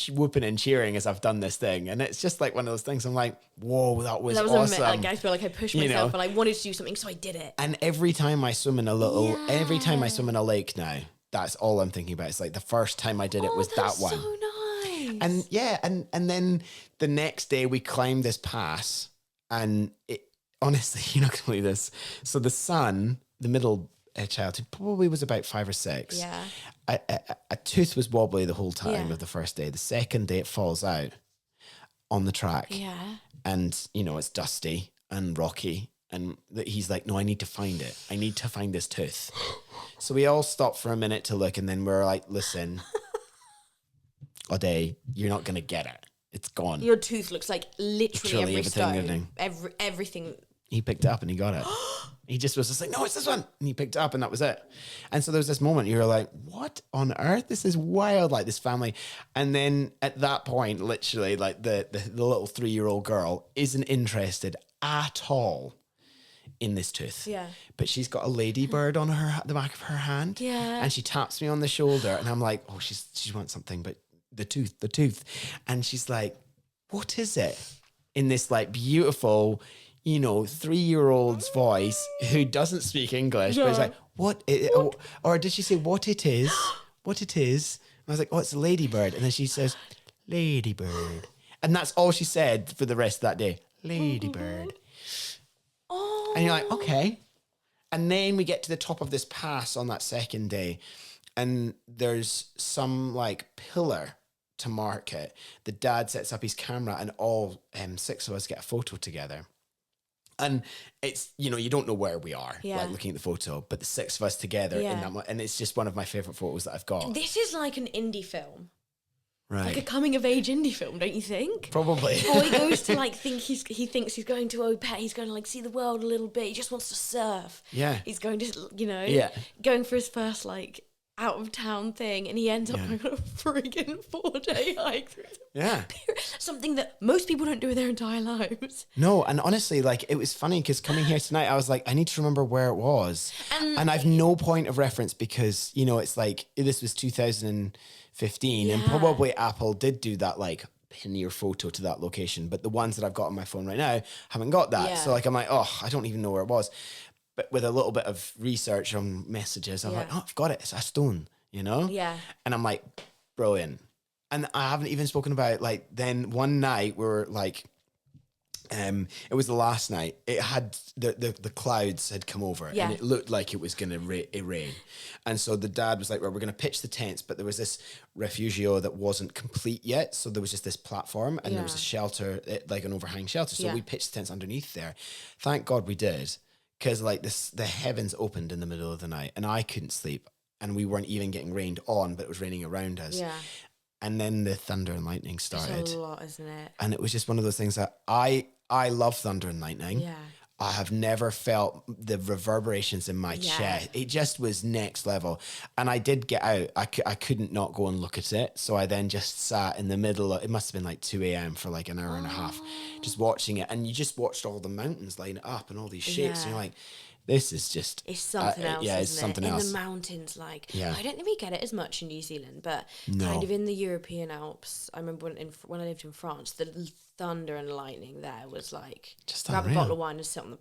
Speaker 2: whooping and cheering as I've done this thing. And it's just like one of those things. I'm like, whoa, that was awesome.
Speaker 1: I feel like I pushed myself and I wanted to do something, so I did it.
Speaker 2: And every time I swim in a lake now, that's all I'm thinking about. It's like the first time I did it was that one.
Speaker 1: So nice.
Speaker 2: And yeah, and then the next day we climbed this pass, and it, honestly, you're not going to believe this. So the son, the middle child, who probably was about 5 or 6,
Speaker 1: yeah,
Speaker 2: a tooth was wobbly the whole time of the first day. The second day it falls out on the track.
Speaker 1: Yeah.
Speaker 2: And, it's dusty and rocky. And he's like, no, I need to find it. I need to find this tooth. So we all stopped for a minute to look, and then we're like, listen, O'Day, you're not going to get it. It's gone.
Speaker 1: Your tooth looks like literally every stone. Everything.
Speaker 2: He picked it up and he got it. He just was just like, no, it's this one. And he picked it up and that was it. And so there was this moment you're like, what on earth? This is wild, like this family. And then at that point, literally, like the little 3-year-old girl isn't interested at all in this tooth.
Speaker 1: Yeah.
Speaker 2: But she's got a ladybird on the back of her hand.
Speaker 1: Yeah.
Speaker 2: And she taps me on the shoulder and I'm like, oh, she wants something, but the tooth. And she's like, what is it? In this like beautiful, 3-year-old's voice who doesn't speak English, but it's like, what? Or did she say what it is? What it is? And I was like, oh, it's a ladybird. And then she says, ladybird. And that's all she said for the rest of that day. Ladybird.
Speaker 1: Oh.
Speaker 2: And you're like, okay. And then we get to the top of this pass on that second day, and there's some like pillar to mark it. The dad sets up his camera, and all 6 of us get a photo together. And it's, you don't know where we are, like looking at the photo, but the 6 of us together in that, and it's just one of my favorite photos that I've got.
Speaker 1: This is like an indie film.
Speaker 2: Right.
Speaker 1: Like a coming of age indie film, don't you think?
Speaker 2: Probably.
Speaker 1: Or he goes to like he thinks he's going to Au Pair, he's going to like see the world a little bit. He just wants to surf.
Speaker 2: Yeah.
Speaker 1: He's going to going for his first like out of town thing, and he ends up going on a friggin' 4-day hike through something that most people don't do in their entire lives.
Speaker 2: No, and honestly, like it was funny because coming here tonight, I was like, I need to remember where it was, and I've no point of reference because it's like this was 2015, and probably Apple did do that like pin your photo to that location, but the ones that I've got on my phone right now haven't got that. So like I'm like, oh, I don't even know where it was. But with a little bit of research on messages, I'm like, oh, I've got it. It's a stone,
Speaker 1: Yeah.
Speaker 2: And I'm like, brilliant. And I haven't even spoken about like then one night we were like, it was the last night. It had the clouds had come over and it looked like it was going to rain. And so the dad was like, well, we're going to pitch the tents, but there was this refugio that wasn't complete yet. So there was just this platform and there was a shelter, like an overhang shelter. So we pitched the tents underneath there. Thank God we did. Because like the heavens opened in the middle of the night and I couldn't sleep and we weren't even getting rained on, but it was raining around us. Yeah. And then the thunder and lightning started.
Speaker 1: It's a lot, isn't it?
Speaker 2: And it was just one of those things that I love thunder and lightning. Yeah. I have never felt the reverberations in my chest. It just was next level. And I did get out. I couldn't not go and look at it. So I then just sat in the middle of, it must have been like 2 a.m. for like an hour and a half, just watching it. And you just watched all the mountains line up and all these shapes. And you're like, this is just...
Speaker 1: It's something else,
Speaker 2: yeah, it's something else.
Speaker 1: In the mountains, like... Yeah. I don't think we get it as much in New Zealand, but kind of in the European Alps. I remember when I lived in France, the thunder and lightning there was like... Just grab a bottle of wine and sit on the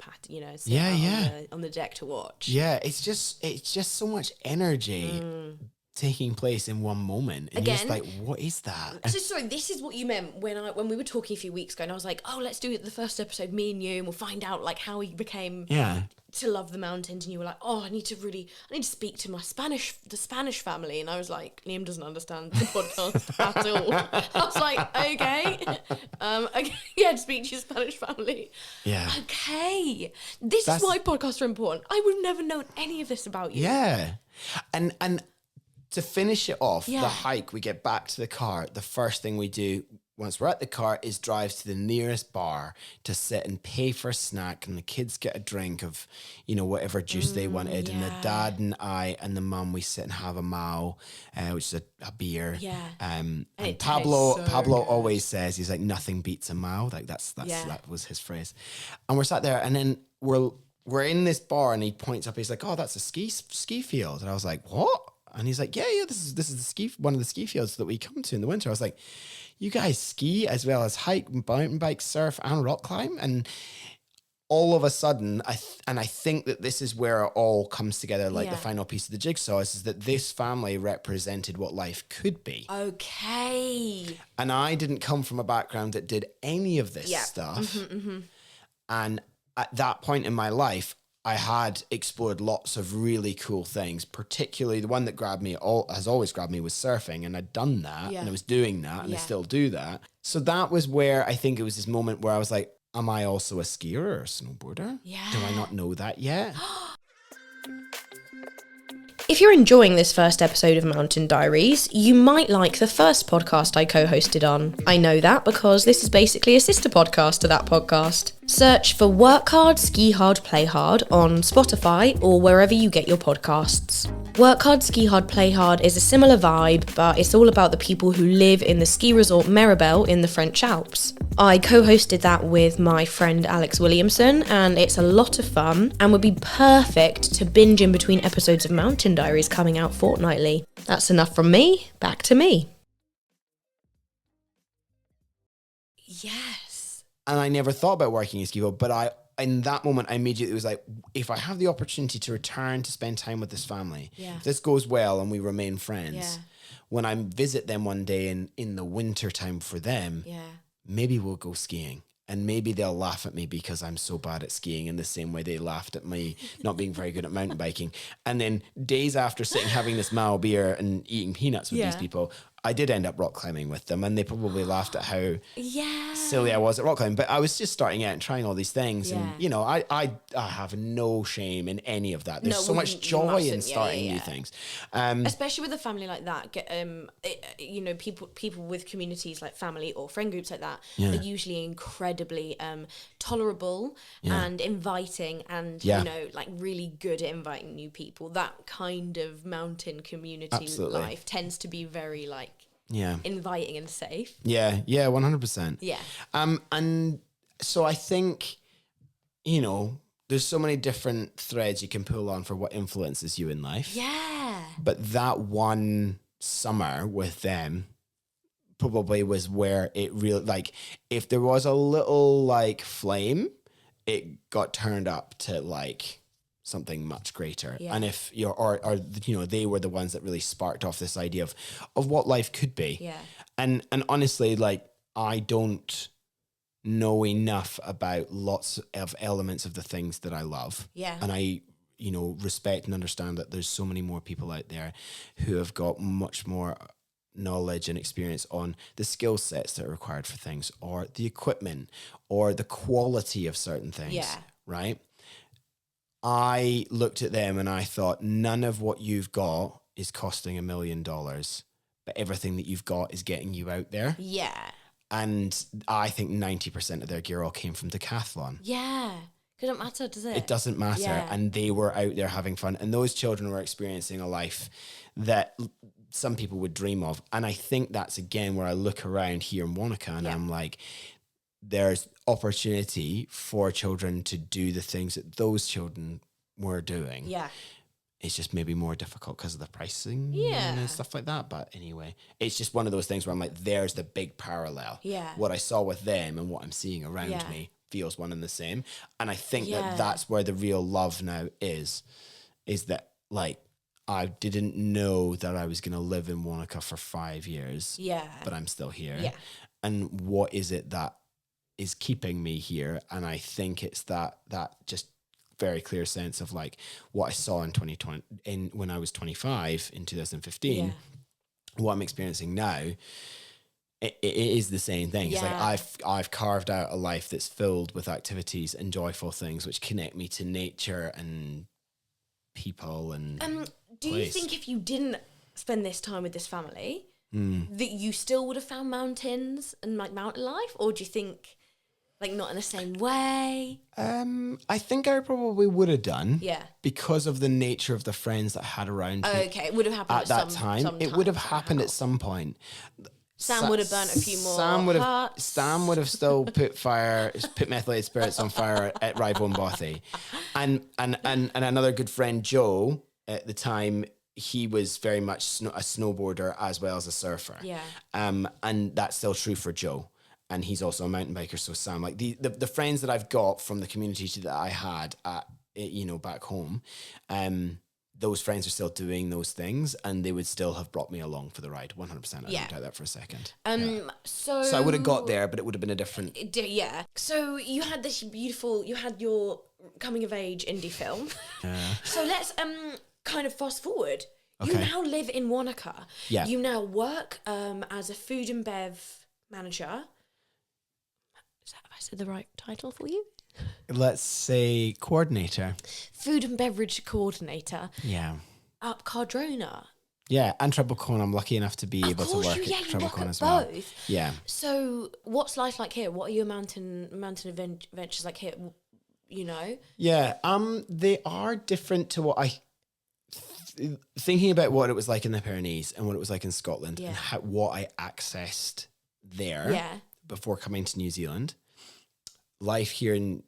Speaker 1: on the deck to watch.
Speaker 2: Yeah, it's just so much energy taking place in one moment. And you're just like, what is that?
Speaker 1: So sorry, this is what you meant when we were talking a few weeks ago and I was like, oh, let's do it the first episode, me and you, and we'll find out like how we became to love the mountains, and you were like, oh, I need to speak to the Spanish family. And I was like, Liam doesn't understand the podcast at all. I was like, okay. Okay, yeah, to speak to your Spanish family.
Speaker 2: Yeah.
Speaker 1: Okay. This is why podcasts are important. I would have never known any of this about you.
Speaker 2: Yeah. And to finish it off,
Speaker 1: Yeah.
Speaker 2: the hike, we get back to the car. The first thing we do once we're at the car is drive to the nearest bar to sit and pay for a snack, and the kids get a drink of, whatever juice they wanted.
Speaker 1: Yeah.
Speaker 2: And the dad and I and the mum, we sit and have a Mao, which is a beer.
Speaker 1: Yeah.
Speaker 2: And
Speaker 1: it
Speaker 2: Pablo
Speaker 1: tastes so good.
Speaker 2: always says, he's like, nothing beats a Mao. Like that was his phrase. And we're sat there, and then we're in this bar, and he points up, he's like, oh, that's a ski field. And I was like, what? And he's like, yeah, this is one of the ski fields that we come to in the winter. I was like, you guys ski as well as hike, mountain bike, surf, and rock climb? And all of a sudden, I think that this is where it all comes together, like the final piece of the jigsaw is that this family represented what life could be.
Speaker 1: Okay.
Speaker 2: And I didn't come from a background that did any of this stuff. And at that point in my life, I had explored lots of really cool things, particularly the one that has always grabbed me was surfing. And I'd done that and I was doing that and I still do that. So that was where I think it was this moment where I was like, am I also a skier or a snowboarder?
Speaker 1: Yeah.
Speaker 2: Do I not know that yet?
Speaker 1: If you're enjoying this first episode of Mountain Diaries, you might like the first podcast I co-hosted on. I know that because this is basically a sister podcast to that podcast. Search for Work Hard, Ski Hard, Play Hard on Spotify or wherever you get your podcasts. Work Hard, Ski Hard, Play Hard is a similar vibe, but it's all about the people who live in the ski resort Maribel in the French Alps. I co-hosted that with my friend Alex Williamson, and it's a lot of fun and would be perfect to binge in between episodes of Mountain Diaries coming out fortnightly. That's enough from me. Back to me. Yes.
Speaker 2: And I never thought about working in ski field, but in that moment, I immediately was like, if I have the opportunity to return to spend time with this family, if this goes well and we remain friends, when I visit them one day in the winter time for them, maybe we'll go skiing. And maybe they'll laugh at me because I'm so bad at skiing in the same way they laughed at me not being very good at mountain biking. And then days after sitting having this Mao beer and eating peanuts with these people, I did end up rock climbing with them, and they probably laughed at how silly I was at rock climbing. But I was just starting out and trying all these things. And, I have no shame in any of that. There's so much joy in starting new things.
Speaker 1: Especially with a family like that, people with communities like family or friend groups like that are usually incredibly tolerable and inviting and, really good at inviting new people. That kind of mountain community life tends to be very inviting and safe.
Speaker 2: Yeah, 100%.
Speaker 1: Yeah.
Speaker 2: And so I think, there's so many different threads you can pull on for what influences you in life.
Speaker 1: Yeah.
Speaker 2: But that one summer with them probably was where it really, if there was a little flame, it got turned up to something much greater. And if they were the ones that really sparked off this idea of what life could be. And honestly, I don't know enough about lots of elements of the things that I love. And I respect and understand that there's so many more people out there who have got much more knowledge and experience on the skill sets that are required for things, or the equipment, or the quality of certain things. Right? I looked at them and I thought, none of what you've got is costing $1 million, but everything that you've got is getting you out there. And I think 90% of their gear all came from Decathlon.
Speaker 1: It doesn't matter, does it?
Speaker 2: It doesn't matter. And they were out there having fun. And those children were experiencing a life that some people would dream of. And I think that's, again, where I look around here in Wanaka and I'm like, there's opportunity for children to do the things that those children were doing. It's just maybe more difficult because of the pricing and stuff like that. But anyway, it's just one of those things where I'm like, there's the big parallel. What I saw with them and what I'm seeing around me feels one and the same. And I think that that's where the real love now is that I didn't know that I was going to live in Wanaka for 5 years. But I'm still here. And what is it that is keeping me here? And I think it's that just very clear sense of like what I saw in 2020 when I was 25 in 2015, what I'm experiencing now. It is the same thing. It's like I've carved out a life that's filled with activities and joyful things which connect me to nature and people and
Speaker 1: do you think if you didn't spend this time with this family that you still would have found mountains and like mountain life, or do you think like not in the same way?
Speaker 2: I think I probably would have done.
Speaker 1: Yeah.
Speaker 2: Because of the nature of the friends that I had around me.
Speaker 1: Okay, it would have happened
Speaker 2: at that time. It would have happened at some point.
Speaker 1: Sam would have burnt a few more hearts.
Speaker 2: Sam would have still put methylated spirits on fire at Rival and Bothy. And another good friend, Joe, at the time, he was very much a snowboarder as well as a surfer.
Speaker 1: Yeah.
Speaker 2: And that's still true for Joe. And he's also a mountain biker. So Sam, like the friends that I've got from the community that I had at, back home, those friends are still doing those things, and they would still have brought me along for the ride. 100%. I don't doubt that for a second.
Speaker 1: So
Speaker 2: I would have got there, but it would have been a different.
Speaker 1: Yeah. So you had you had your coming of age indie film.
Speaker 2: Yeah.
Speaker 1: So let's kind of fast forward.
Speaker 2: Okay.
Speaker 1: You now live in Wanaka.
Speaker 2: Yeah.
Speaker 1: You now work as a food and bev manager. Have I said the right title for you?
Speaker 2: Let's say coordinator.
Speaker 1: Food and beverage coordinator.
Speaker 2: Yeah.
Speaker 1: Up Cardrona.
Speaker 2: Yeah, and Treble Cone. I'm lucky enough to be able to work at Treble Cone as well.
Speaker 1: Both.
Speaker 2: Yeah.
Speaker 1: So, what's life like here? What are your mountain adventures like here?
Speaker 2: Yeah. They are different to what I. Thinking about what it was like in the Pyrenees and what it was like in Scotland and what I accessed there before coming to New Zealand. Life here in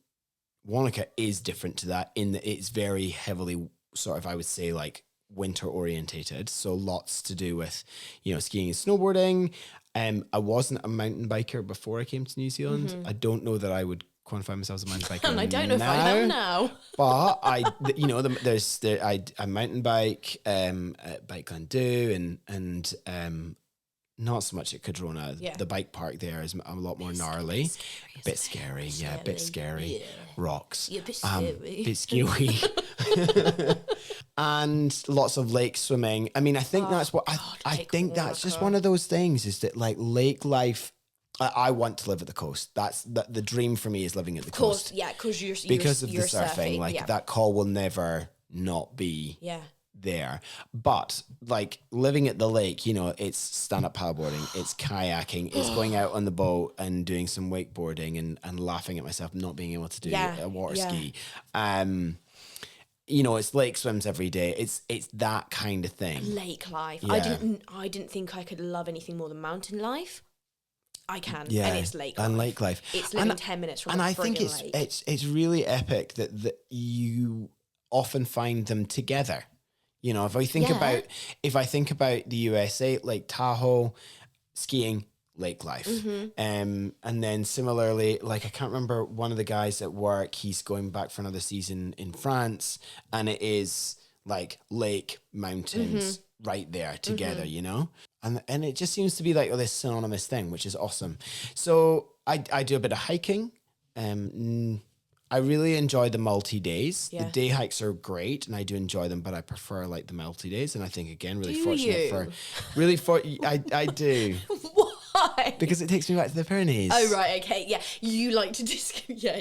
Speaker 2: Wanaka is different to that in that it's very heavily sort of, I would say, like winter orientated. So lots to do with, skiing and snowboarding. I wasn't a mountain biker before I came to New Zealand. Mm-hmm. I don't know that I would quantify myself as a mountain biker.
Speaker 1: And I don't know if I am now.
Speaker 2: But I mountain bike at Bike Glendu and not so much at Cardrona. Yeah. The bike park there is a lot more gnarly. A bit scary. Yeah, a bit scary. Yeah. Rocks.
Speaker 1: Yeah, a bit scary.
Speaker 2: Bit skewy. And lots of lake swimming. I mean, I think that's what I think that's just one of those things is that like lake life. I want to live at the coast. That's the dream for me is living at the coast.
Speaker 1: Yeah, because you're
Speaker 2: because of the surfing. Like that call will never not be there. But like living at the lake, it's stand-up paddleboarding, it's kayaking, it's going out on the boat and doing some wakeboarding and laughing at myself not being able to do a water ski. It's lake swims every day. It's that kind of thing.
Speaker 1: Lake life.
Speaker 2: Yeah.
Speaker 1: I didn't think I could love anything more than mountain life. I can,
Speaker 2: yeah,
Speaker 1: and it's lake life.
Speaker 2: And lake life.
Speaker 1: It's living 10 minutes from.
Speaker 2: And I think
Speaker 1: lake.
Speaker 2: it's really epic that you often find them together. If I think about the USA, like Tahoe, skiing, lake life. Mm-hmm. And then similarly, like I can't remember one of the guys at work, he's going back for another season in France, and it is like lake, mountains right there together, And it just seems to be like this synonymous thing, which is awesome. So I do a bit of hiking. I really enjoy the multi-days. Yeah. The day hikes are great, and I do enjoy them, but I prefer like the multi-days. And I think again, I do.
Speaker 1: Why?
Speaker 2: Because it takes me back to the Pyrenees.
Speaker 1: Oh right, okay, yeah. You like to yeah.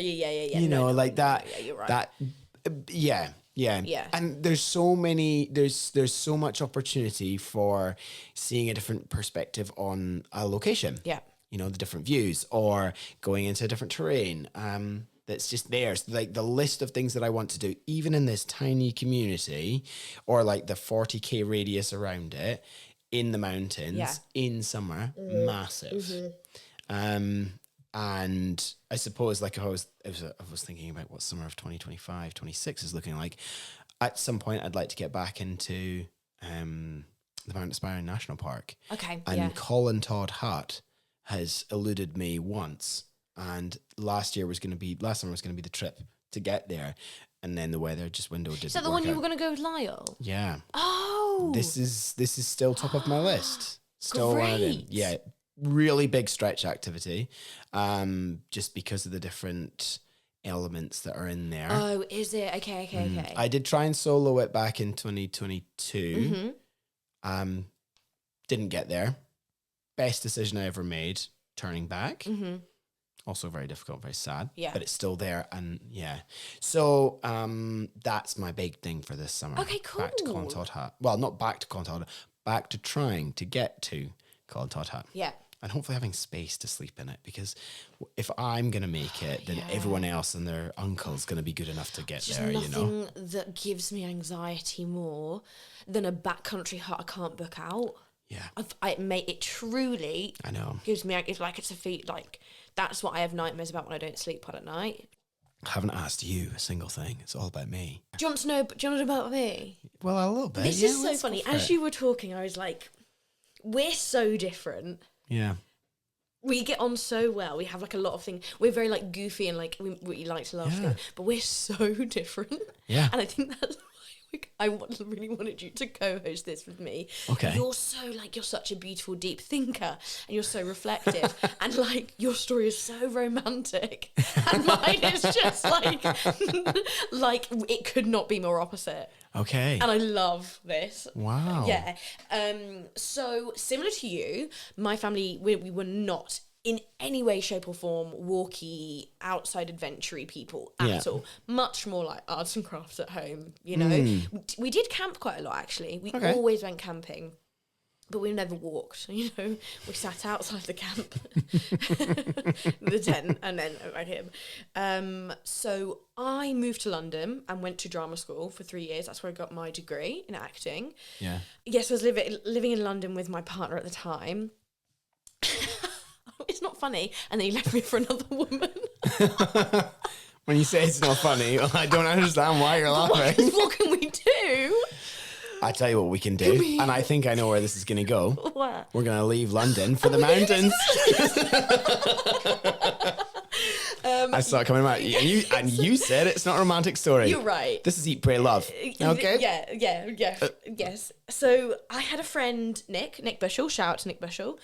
Speaker 2: Like that.
Speaker 1: Yeah, you're right.
Speaker 2: That, yeah. And there's so much opportunity for seeing a different perspective on a location.
Speaker 1: Yeah.
Speaker 2: The different views or going into a different terrain. That's just there. So like the list of things that I want to do, even in this tiny community or like the 40k radius around it in the mountains in summer, massive. And I suppose like I was thinking about what summer of 2025, 26 is looking like. At some point, I'd like to get back into the Mount Aspiring National Park.
Speaker 1: Okay.
Speaker 2: And Colin Todd Hut has eluded me once. And last summer was going to be the trip to get there, and then the weather just windowed.
Speaker 1: Is that the one you were going to go with Lyle?
Speaker 2: Yeah.
Speaker 1: Oh.
Speaker 2: This is still top of my list. Still
Speaker 1: Great.
Speaker 2: Yeah. Really big stretch activity, just because of the different elements that are in there.
Speaker 1: Oh, is it? Okay.
Speaker 2: I did try and solo it back in 2022. Didn't get there. Best decision I ever made, turning back. Also very difficult, very sad.
Speaker 1: Yeah.
Speaker 2: But it's still there. And so that's my big thing for this summer.
Speaker 1: Okay, cool.
Speaker 2: Back to Colin Todd Hat. Well, not back to Colin Todd Hat, back to trying to get to Colin Todd Hat.
Speaker 1: Yeah.
Speaker 2: And hopefully having space to sleep in it, because if I'm going to make it, then everyone else and their uncle's going to be good enough to get there,
Speaker 1: nothing that gives me anxiety more than a backcountry hut I can't book out.
Speaker 2: Yeah.
Speaker 1: It truly
Speaker 2: I know.
Speaker 1: gives me, it's a feat, like, that's what I have nightmares about when I don't sleep well at night.
Speaker 2: I haven't asked you a single thing. It's all about me.
Speaker 1: Do you want to know about me?
Speaker 2: Well, a little bit.
Speaker 1: This is so funny. As you were talking, I was like, we're so different.
Speaker 2: Yeah.
Speaker 1: We get on so well. We have like a lot of things. We're very like goofy and like we like to laugh together, but we're so different.
Speaker 2: Yeah.
Speaker 1: And I think that's why I really wanted you to co-host this with me.
Speaker 2: Okay.
Speaker 1: You're such a beautiful, deep thinker, and you're so reflective, and like your story is so romantic, and mine is just like it could not be more opposite.
Speaker 2: Okay.
Speaker 1: And I love this.
Speaker 2: Wow.
Speaker 1: Yeah. So similar to you, my family, we were not in any way, shape or form walky, outside adventure-y people at all. Much more like arts and crafts at home, you know. We did camp quite a lot, actually. We always went camping. But we never walked, you know. We sat outside the camp, the tent, and then right here. So I moved to London and went to drama school for 3 years. That's where I got my degree in acting.
Speaker 2: Yeah.
Speaker 1: Yes, I was living in London with my partner at the time. It's not funny. And then he left me for another woman.
Speaker 2: When you say it's not funny, I don't understand why you're laughing.
Speaker 1: What can we do?
Speaker 2: I tell you what we can do, and I think I know where this is going to go.
Speaker 1: What?
Speaker 2: We're going to leave London for the mountains. I saw it coming out, and you said it's not a romantic story.
Speaker 1: You're right.
Speaker 2: This is Eat, Pray, Love. Okay.
Speaker 1: Yeah. Yes. So I had a friend, Nick Bushell. Shout out to Nick Bushell,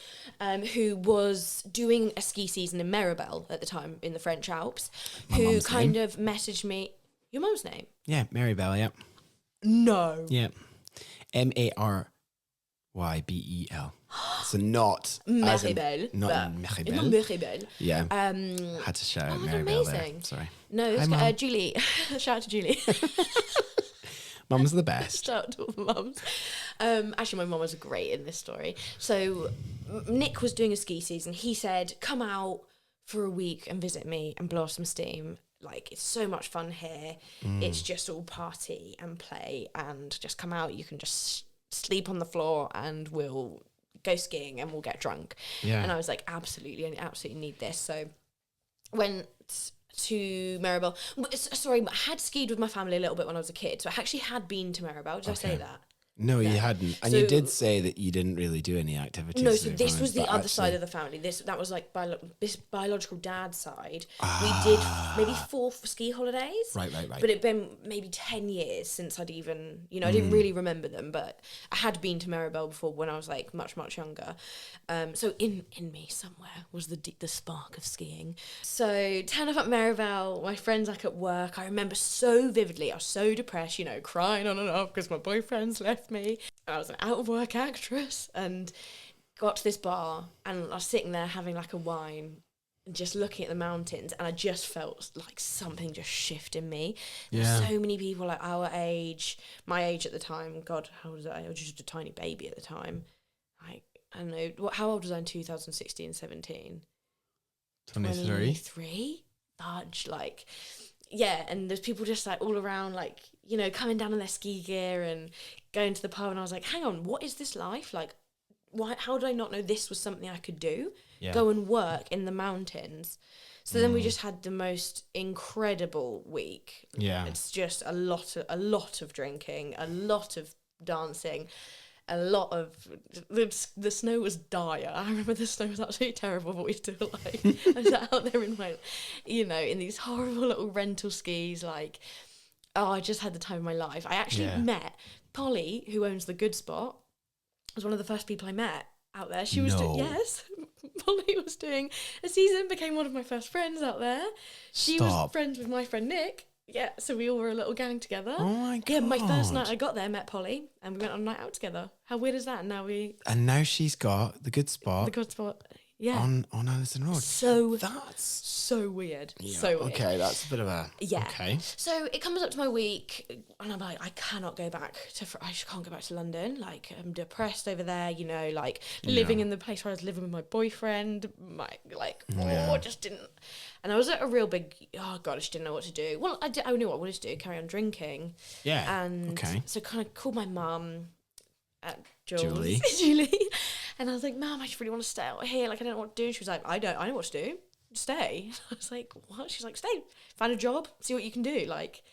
Speaker 1: who was doing a ski season in Maribel at the time in the French Alps. Who kind of messaged me. Your mum's name?
Speaker 2: Yeah, Maribel. Yeah.
Speaker 1: No.
Speaker 2: Yeah. Marybel. So not
Speaker 1: Maribel.
Speaker 2: Not Maribel.
Speaker 1: Not Maribel.
Speaker 2: Yeah. Had to shout out Maribel
Speaker 1: amazing.
Speaker 2: there. Sorry.
Speaker 1: No, it's Julie. Shout out to Julie.
Speaker 2: Mum's the best.
Speaker 1: Shout out to all the mums. Actually, my mum was great in this story. So Nick was doing a ski season. He said, come out for a week and visit me and blow off some steam. Like, it's so much fun here. It's just all party and play, and just come out. You can just sleep on the floor and we'll go skiing and we'll get drunk. Yeah. And I was like, absolutely, I absolutely need this. So went to Maribel. Sorry, I had skied with my family a little bit when I was a kid. So I actually had been to Maribel. Did I say that?
Speaker 2: No, you hadn't. And you did say that you didn't really do any activities.
Speaker 1: No, so this was the other side of the family. That was like this biological dad side. We did maybe 4 ski holidays.
Speaker 2: Right.
Speaker 1: But it'd been maybe 10 years since I'd even, I didn't really remember them, but I had been to Maribel before when I was like much, much younger. So in me somewhere was the spark of skiing. So turn up at Maribel, my friends like at work. I remember so vividly, I was so depressed, crying on and off because my boyfriend's left me. I was an out of work actress and got to this bar and I was sitting there having like a wine and just looking at the mountains, and I just felt like something just shift in me. Yeah. So many people like our age, my age at the time, God, how old was I? I was just a tiny baby at the time. Like, I don't know, how old was I in 2016, 17? 23? Fudge, like... Yeah, and there's people just like all around, like, coming down in their ski gear and going to the pub, and I was like, hang on, what is this life? Like, how did I not know this was something I could do? Yeah. Go and work in the mountains. So then we just had the most incredible week. Yeah. It's just a lot of drinking, a lot of dancing, a lot of the snow was dire. I remember the snow was absolutely terrible, but we still I was out there in my, in these horrible little rental skis. Like, I just had the time of my life. I actually met Polly, who owns the Good Spot. Was one of the first people I met out there. She was yes, Polly was doing a season, became one of my first friends out there. She was friends with my friend Nick. Yeah, so we all were a little gang together.
Speaker 2: Oh my God.
Speaker 1: Yeah, my first night I got there, met Polly, and we went on a night out together. How weird is that? And
Speaker 2: now she's got the good spot.
Speaker 1: The good spot. Yeah.
Speaker 2: On Allison Road. That's
Speaker 1: so weird.
Speaker 2: Yeah,
Speaker 1: so weird.
Speaker 2: Okay, that's a bit of a...
Speaker 1: Yeah.
Speaker 2: Okay.
Speaker 1: So it comes up to my week, and I'm like, I cannot go back I just can't go back to London. Like, I'm depressed over there, you know, like, living in the place where I was living with my boyfriend. Just didn't... And I was at a real big... Oh, God, I just didn't know what to do. Well, I knew what I wanted to do, carry on drinking.
Speaker 2: Yeah,
Speaker 1: And so kind of called my mum...
Speaker 2: Julie.
Speaker 1: And I was like, Mum, I just really want to stay out here. Like, I don't know what to do. And she was like, I know what to do. Stay. I was like, what? She's like, stay. Find a job. See what you can do. Like,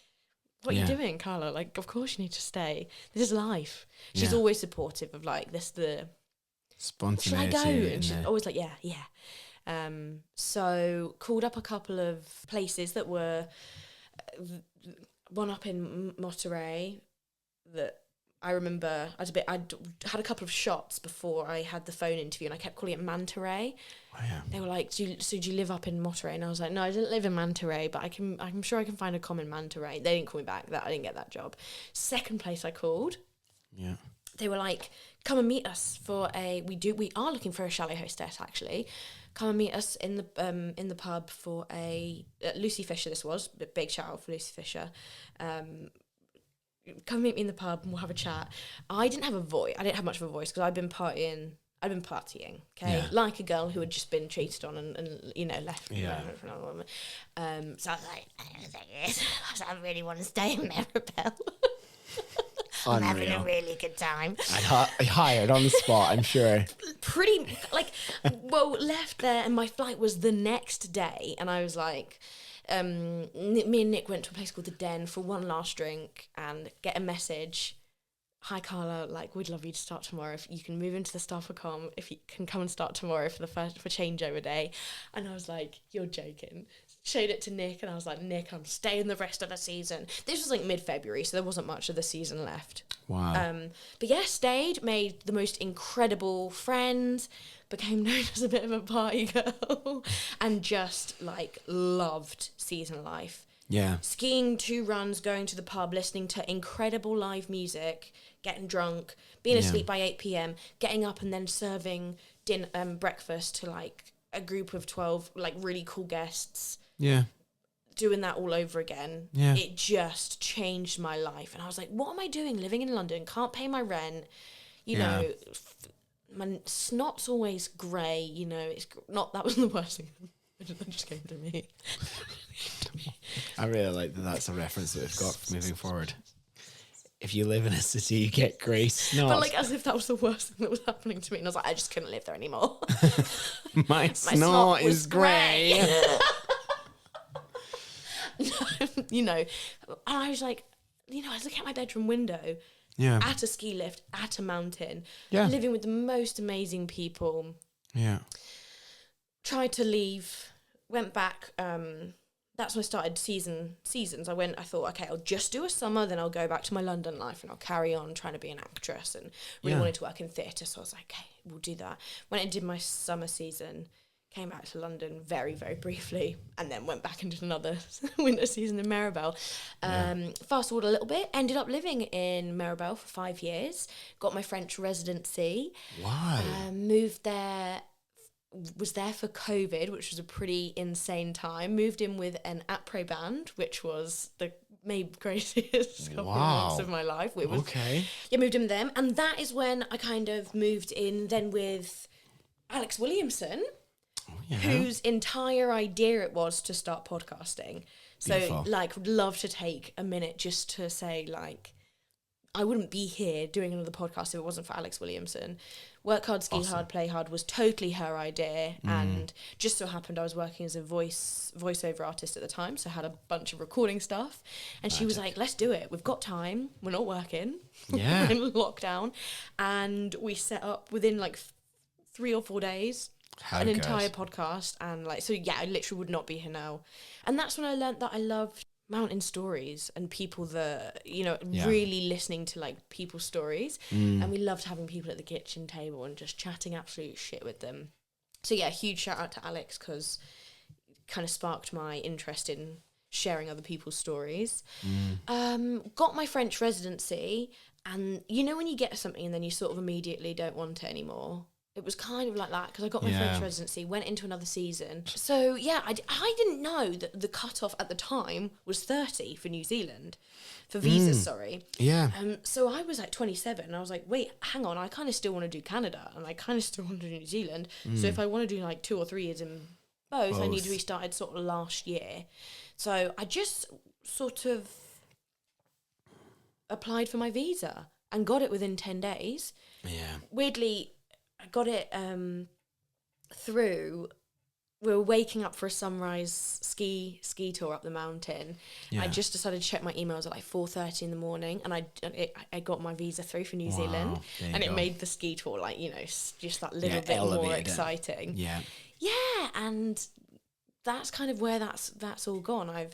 Speaker 1: what are you doing, Carla? Like, of course you need to stay. This is life. She's always supportive of, like, the
Speaker 2: spontaneity.
Speaker 1: Should I go? And she's always like, yeah. So called up a couple of places that were one up in Monterey that I remember I'd had a couple of shots before I had the phone interview, and I kept calling it Manta Ray.
Speaker 2: Oh, yeah.
Speaker 1: They were like, do you live up in Monterey? And I was like, no, I didn't live in Manta Ray, but I'm sure I can find a common Manta Ray. They didn't call me back. I didn't get that job. Second place I called. Yeah. They were like, come and meet us for we are looking for a chalet hostess, actually. Come and meet us in the pub for Lucy Fisher. This was a big shout out for Lucy Fisher. Come meet me in the pub and we'll have a chat. I didn't have a voice. I didn't have much of a voice because I'd been partying, okay? Like a girl who had just been cheated on and you know, left for another woman. So I was like, I really want to stay in Maribel. I'm having a really good time.
Speaker 2: I hired on the spot, I'm sure.
Speaker 1: Pretty, left there, and my flight was the next day, and I was like... me and Nick went to a place called The Den for one last drink and get a message. Hi Carla, like, we'd love you to start tomorrow. If you can move into the staff account, if you can come and start tomorrow for changeover day. And I was like, you're joking. Showed it to Nick, and I was like, Nick, I'm staying the rest of the season. This was like mid-February, so there wasn't much of the season left.
Speaker 2: Wow.
Speaker 1: But yeah, stayed, made the most incredible friends, became known as a bit of a party girl, and just like loved season life.
Speaker 2: Yeah.
Speaker 1: Skiing 2 runs, going to the pub, listening to incredible live music, getting drunk, being asleep by 8 p.m, getting up and then serving breakfast to like a group of 12 like really cool guests. Yeah. Doing that all over again. Yeah. It just changed my life. And I was like, what am I doing living in London? Can't pay my rent. You know, my snot's always grey. You know, it's not, that was the worst thing that just came to me.
Speaker 2: I really like that that's a reference that we've got moving forward. If you live in a city, you get grey snot.
Speaker 1: But like as if that was the worst thing that was happening to me. And I was like, I just couldn't live there anymore.
Speaker 2: my snot is grey.
Speaker 1: You know, and I was like, you know, I was looking at my bedroom window, at a ski lift, at a mountain, living with the most amazing people. Yeah. Tried to leave, went back. That's when I started seasons. I thought, okay, I'll just do a summer, then I'll go back to my London life and I'll carry on trying to be an actress, and really wanted to work in theatre. So I was like, okay, we'll do that. Went and did my summer season. Came back to London very, very briefly, and then went back and did another winter season in Maribel. Fast forward a little bit, ended up living in Maribel for 5 years, got my French residency. Wow. Moved there, was there for COVID, which was a pretty insane time. Moved in with an après band, which was the maybe craziest couple of months of my life. Yeah, moved in with them, and that is when I kind of moved in then with Alex Williamson. Whose entire idea it was to start podcasting. So, beautiful. Like, would love to take a minute just to say, like, I wouldn't be here doing another podcast if it wasn't for Alex Williamson. Work hard, ski hard, play hard was totally her idea. And just so happened I was working as a voiceover artist at the time, so I had a bunch of recording stuff. And she was like, let's do it. We've got time. We're not working. Yeah. We're in lockdown. And we set up within, like, 3 or 4 days. An entire podcast, and like, so yeah, I literally would not be here now. And that's when I learned that I loved mountain stories and people that, you know, really listening to like people's stories. And we loved having people at the kitchen table and just chatting absolute shit with them. So yeah, huge shout out to Alex, because it kind of sparked my interest in sharing other people's stories. Got my French residency, and you know when you get something and then you sort of immediately don't want it anymore? It was kind of like that, because I got my French residency, went into another season. So yeah, I didn't know that the cutoff at the time was 30 for New Zealand. For visas, sorry.
Speaker 2: Yeah.
Speaker 1: So I was like 27, and I was like, wait, hang on, I kind of still want to do Canada, and I kind of still want to do New Zealand. So if I want to do like 2 or 3 years in both, I need to be started sort of last year. So I just sort of applied for my visa and got it within 10 days.
Speaker 2: Yeah.
Speaker 1: Weirdly, I got it through... We were waking up for a sunrise ski tour up the mountain. Yeah. I just decided to check my emails at like 4:30 in the morning, and I got my visa through for New Zealand, and it made the ski tour like, you know, just that little bit more exciting.
Speaker 2: Yeah,
Speaker 1: and that's kind of where that's all gone. I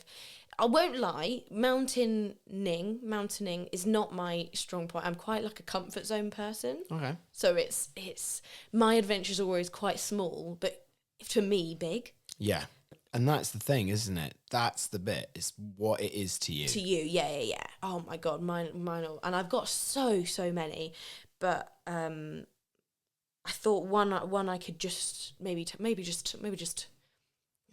Speaker 1: won't lie, mountaining is not my strong point. I'm quite like a comfort zone person.
Speaker 2: Okay.
Speaker 1: So it's my adventures are always quite small, but to me, big.
Speaker 2: Yeah. And that's the thing, isn't it? That's the bit. It's what it is to you.
Speaker 1: To you, yeah. Oh my God, mine all. And I've got so many, but I thought one I could just maybe just.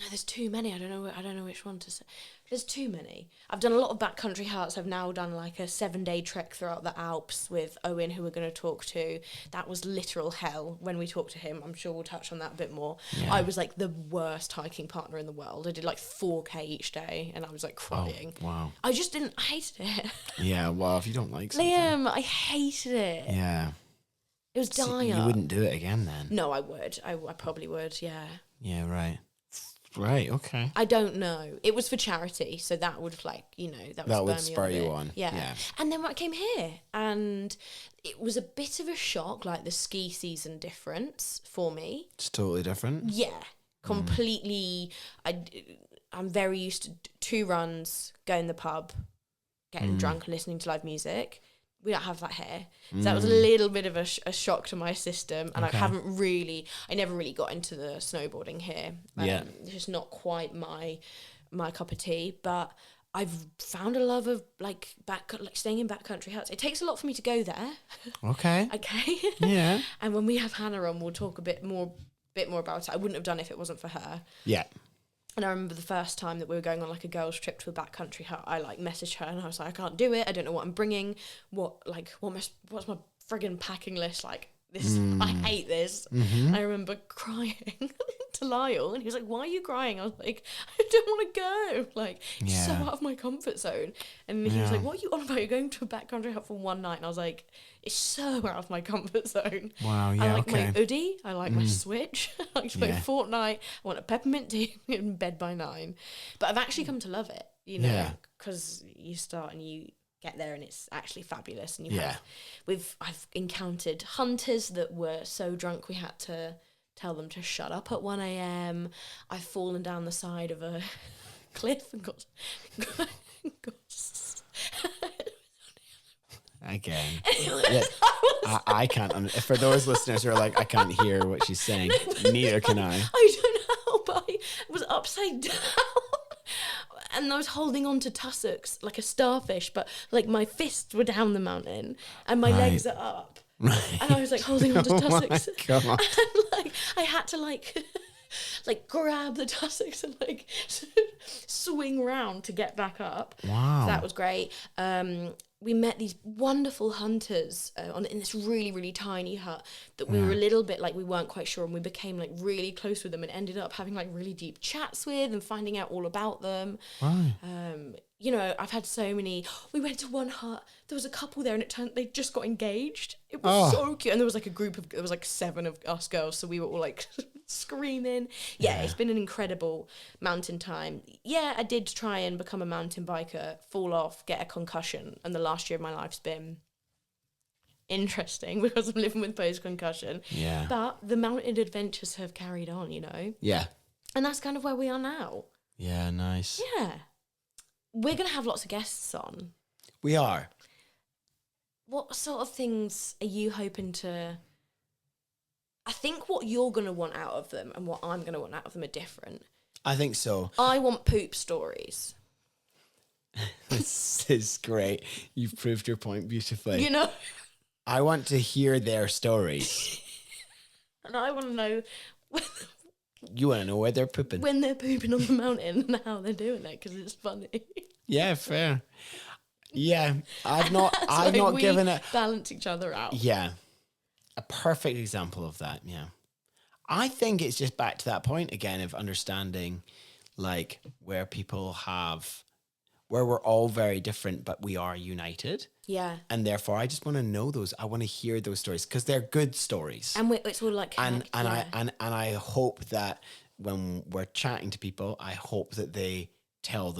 Speaker 1: No, there's too many. I don't know which one to say. There's too many. I've done a lot of backcountry huts. I've now done like a 7-day trek throughout the Alps with Owen, who we're going to talk to. That was literal hell when we talked to him. I'm sure we'll touch on that a bit more. Yeah. I was like the worst hiking partner in the world. I did like 4K each day, and I was like crying.
Speaker 2: Oh, wow.
Speaker 1: I hated it.
Speaker 2: Yeah, well, if you don't like something.
Speaker 1: Liam, I hated it.
Speaker 2: Yeah.
Speaker 1: It was dire.
Speaker 2: So you wouldn't do it again then?
Speaker 1: No, I would. I probably would, yeah.
Speaker 2: Yeah, right. Right, okay.
Speaker 1: I don't know. It was for charity, so that would that would
Speaker 2: spur you on.
Speaker 1: Yeah. And then I came here, and it was a bit of a shock, like the ski season difference for me.
Speaker 2: It's totally different.
Speaker 1: Yeah, completely. I'm very used to 2 runs, go in the pub, getting drunk and listening to live music. We don't have that here. So that was a little bit of a shock to my system. And okay. I never really got into the snowboarding here. It's just not quite my cup of tea. But I've found a love of staying in backcountry huts. It takes a lot for me to go there.
Speaker 2: Okay.
Speaker 1: Okay.
Speaker 2: Yeah.
Speaker 1: And when we have Hannah on, we'll talk a bit more about it. I wouldn't have done it if it wasn't for her.
Speaker 2: Yeah.
Speaker 1: And I remember the first time that we were going on like a girls' trip to a backcountry hut, I like messaged her and I was like, I can't do it. I don't know what I'm bringing. What's my friggin' packing list like? I hate this. Mm-hmm. I remember crying to Lyle, and he was like, "Why are you crying?" I was like, "I don't want to go. Like, it's so out of my comfort zone." And he was like, "What are you on about? You're going to a backcountry hut for one night?" And I was like, "It's so out of my comfort zone."
Speaker 2: Wow, yeah,
Speaker 1: I like my hoodie. I like my Switch. I like to play Fortnite. I want a peppermint tea in bed by 9. But I've actually come to love it, because you start and you get there and it's actually fabulous. And I've encountered hunters that were so drunk we had to tell them to shut up at 1 a.m. I've fallen down the side of a cliff and got
Speaker 2: again. I can't. For those listeners who are like, I can't hear what she's saying, neither can I.
Speaker 1: I don't know, but I was upside down. And I was holding on to tussocks like a starfish, but like my fists were down the mountain and my legs are up. Right. And I was like holding on to tussocks. And like I had to like grab the tussocks and like swing round to get back up.
Speaker 2: Wow.
Speaker 1: So that was great. We met these wonderful hunters in this really, really tiny hut that we were a little bit like we weren't quite sure, and we became like really close with them and ended up having like really deep chats with and finding out all about them.
Speaker 2: Right.
Speaker 1: I've had so many. We went to one hut. There was a couple there, and it turned they just got engaged. It was so cute, and there was like there was like 7 of us girls, so we were all like screaming. Yeah, it's been an incredible mountain time. Yeah, I did try and become a mountain biker, fall off, get a concussion, and the last year of my life's been interesting because I'm living with post-concussion.
Speaker 2: Yeah.
Speaker 1: But the mountain adventures have carried on,
Speaker 2: Yeah.
Speaker 1: And that's kind of where we are now.
Speaker 2: Yeah, nice.
Speaker 1: Yeah. We're going to have lots of guests on.
Speaker 2: We are.
Speaker 1: What sort of things are you hoping to I think what you're going to want out of them and what I'm going to want out of them are different.
Speaker 2: I think so.
Speaker 1: I want poop stories.
Speaker 2: This is great. You've proved your point beautifully.
Speaker 1: You know?
Speaker 2: I want to hear their stories.
Speaker 1: And I want to know
Speaker 2: You want to know where they're pooping.
Speaker 1: when they're pooping on the mountain and how they're doing it, because it's funny.
Speaker 2: Yeah, fair. Yeah, I've not
Speaker 1: We
Speaker 2: given it.
Speaker 1: balance each other out.
Speaker 2: Yeah, a perfect example of that. Yeah, I think it's just back to that point again of understanding, like where we're all very different, but we are united.
Speaker 1: Yeah.
Speaker 2: And therefore, I just want to know those. I want to hear those stories because they're good stories.
Speaker 1: And it's all like...
Speaker 2: I hope that when we're chatting to people, I hope that they tell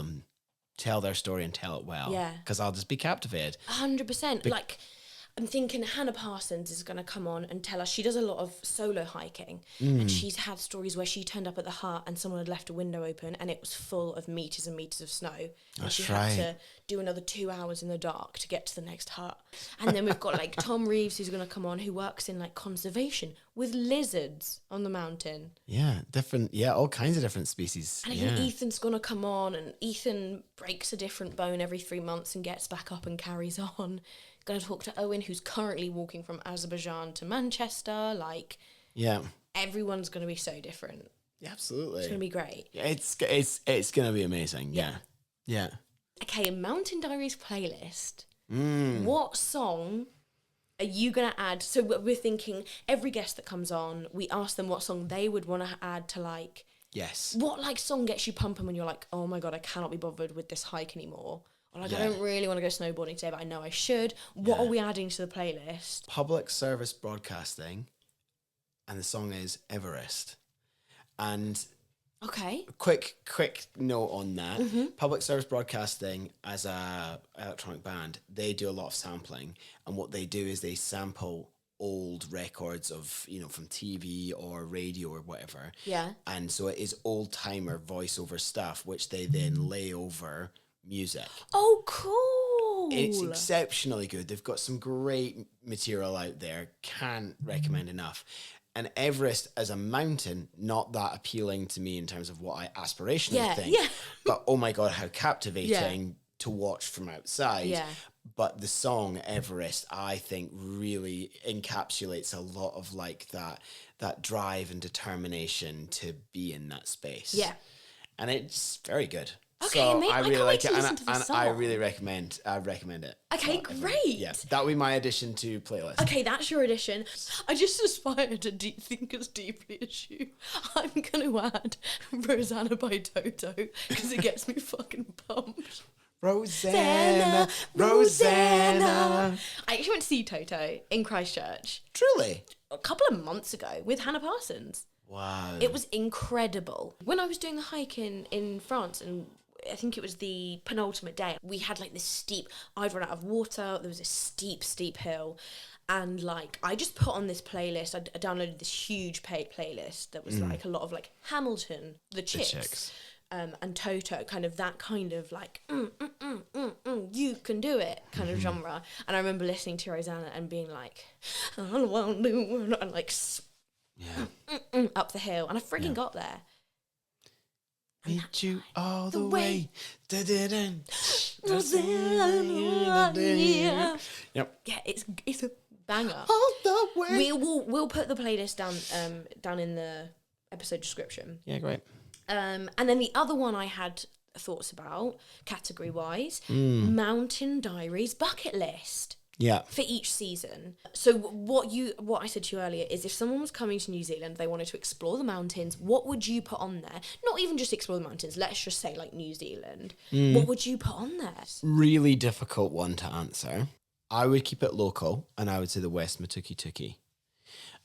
Speaker 2: their story and tell it well.
Speaker 1: Yeah.
Speaker 2: Because I'll just be captivated.
Speaker 1: 100%. Like, I'm thinking Hannah Parsons is going to come on and tell us. She does a lot of solo hiking, and she's had stories where she turned up at the hut and someone had left a window open and it was full of meters and meters of snow. And
Speaker 2: That's
Speaker 1: she
Speaker 2: right.
Speaker 1: had to do another 2 hours in the dark to get to the next hut. And then we've got like Tom Reeves, who's going to come on, who works in like conservation with lizards on the mountain.
Speaker 2: Yeah, different. Yeah, all kinds of different species.
Speaker 1: And I
Speaker 2: yeah.
Speaker 1: think Ethan's going to come on, and Ethan breaks a different bone every 3 months and gets back up and carries on. Going to talk to Owen, who's currently walking from Azerbaijan to Manchester. Like,
Speaker 2: Yeah.
Speaker 1: everyone's going to be so different.
Speaker 2: Yeah, absolutely.
Speaker 1: It's going to be great.
Speaker 2: It's going to be amazing. Yeah. Yeah.
Speaker 1: Okay, Mountain Diaries playlist.
Speaker 2: Mm.
Speaker 1: What song are you going to add? So we're thinking every guest that comes on, we ask them what song they would want to add to like...
Speaker 2: Yes.
Speaker 1: What like song gets you pumping when you're like, oh my God, I cannot be bothered with this hike anymore? Or like,
Speaker 2: Yeah.
Speaker 1: I don't really want to go snowboarding today, but I know I should. What are we adding to the playlist?
Speaker 2: Public service broadcasting, and the song is Everest. And
Speaker 1: Okay.
Speaker 2: quick note on that.
Speaker 1: Mm-hmm.
Speaker 2: Public service broadcasting as a electronic band, they do a lot of sampling, and what they do is they sample old records of, from TV or radio or whatever.
Speaker 1: Yeah.
Speaker 2: And so it is old timer voiceover stuff, which they then lay over music.
Speaker 1: Oh, cool.
Speaker 2: It's exceptionally good. They've got some great material out there. Can't recommend enough. And Everest as a mountain, not that appealing to me in terms of what I aspirationally think.
Speaker 1: Yeah.
Speaker 2: But oh my God, how captivating to watch from outside.
Speaker 1: Yeah.
Speaker 2: But the song Everest, I think, really encapsulates a lot of like that drive and determination to be in that space.
Speaker 1: Yeah.
Speaker 2: And it's very good.
Speaker 1: Okay,
Speaker 2: so
Speaker 1: mate,
Speaker 2: I
Speaker 1: I
Speaker 2: really
Speaker 1: can't
Speaker 2: like
Speaker 1: wait to
Speaker 2: it,
Speaker 1: listen
Speaker 2: and,
Speaker 1: to the
Speaker 2: and
Speaker 1: song.
Speaker 2: I really recommend it.
Speaker 1: Okay, great.
Speaker 2: Yeah, that would be my addition to playlist.
Speaker 1: Okay, that's your addition. I just aspire to think as deeply as you. I'm going to add Rosanna by Toto because it gets me fucking pumped.
Speaker 2: Rosanna.
Speaker 1: I actually went to see Toto in Christchurch
Speaker 2: Truly.
Speaker 1: a couple of months ago with Hannah Parsons.
Speaker 2: Wow.
Speaker 1: It was incredible. When I was doing the hike in France, and I think it was the penultimate day, we had like this steep, I'd run out of water, there was a steep hill, and like I just put on this playlist. I downloaded this huge playlist that was like a lot of like Hamilton, the Chicks. And Toto, kind of that kind of like you can do it kind of genre. And I remember listening to Rosanna and being like, I want to do it, and like up the hill, and I frigging got there.
Speaker 2: Meet you all the way. Yep.
Speaker 1: Yeah, it's a banger.
Speaker 2: All the way.
Speaker 1: We'll put the playlist down in the episode description.
Speaker 2: Yeah, great.
Speaker 1: And then the other one I had thoughts about, category wise, Mountain Diaries bucket list.
Speaker 2: Yeah.
Speaker 1: For each season. So what I said to you earlier is, if someone was coming to New Zealand, they wanted to explore the mountains, what would you put on there? Not even just explore the mountains, let's just say like New Zealand. What would you put on there?
Speaker 2: Really difficult one to answer. I would keep it local, and I would say the West Matuki-Tuki.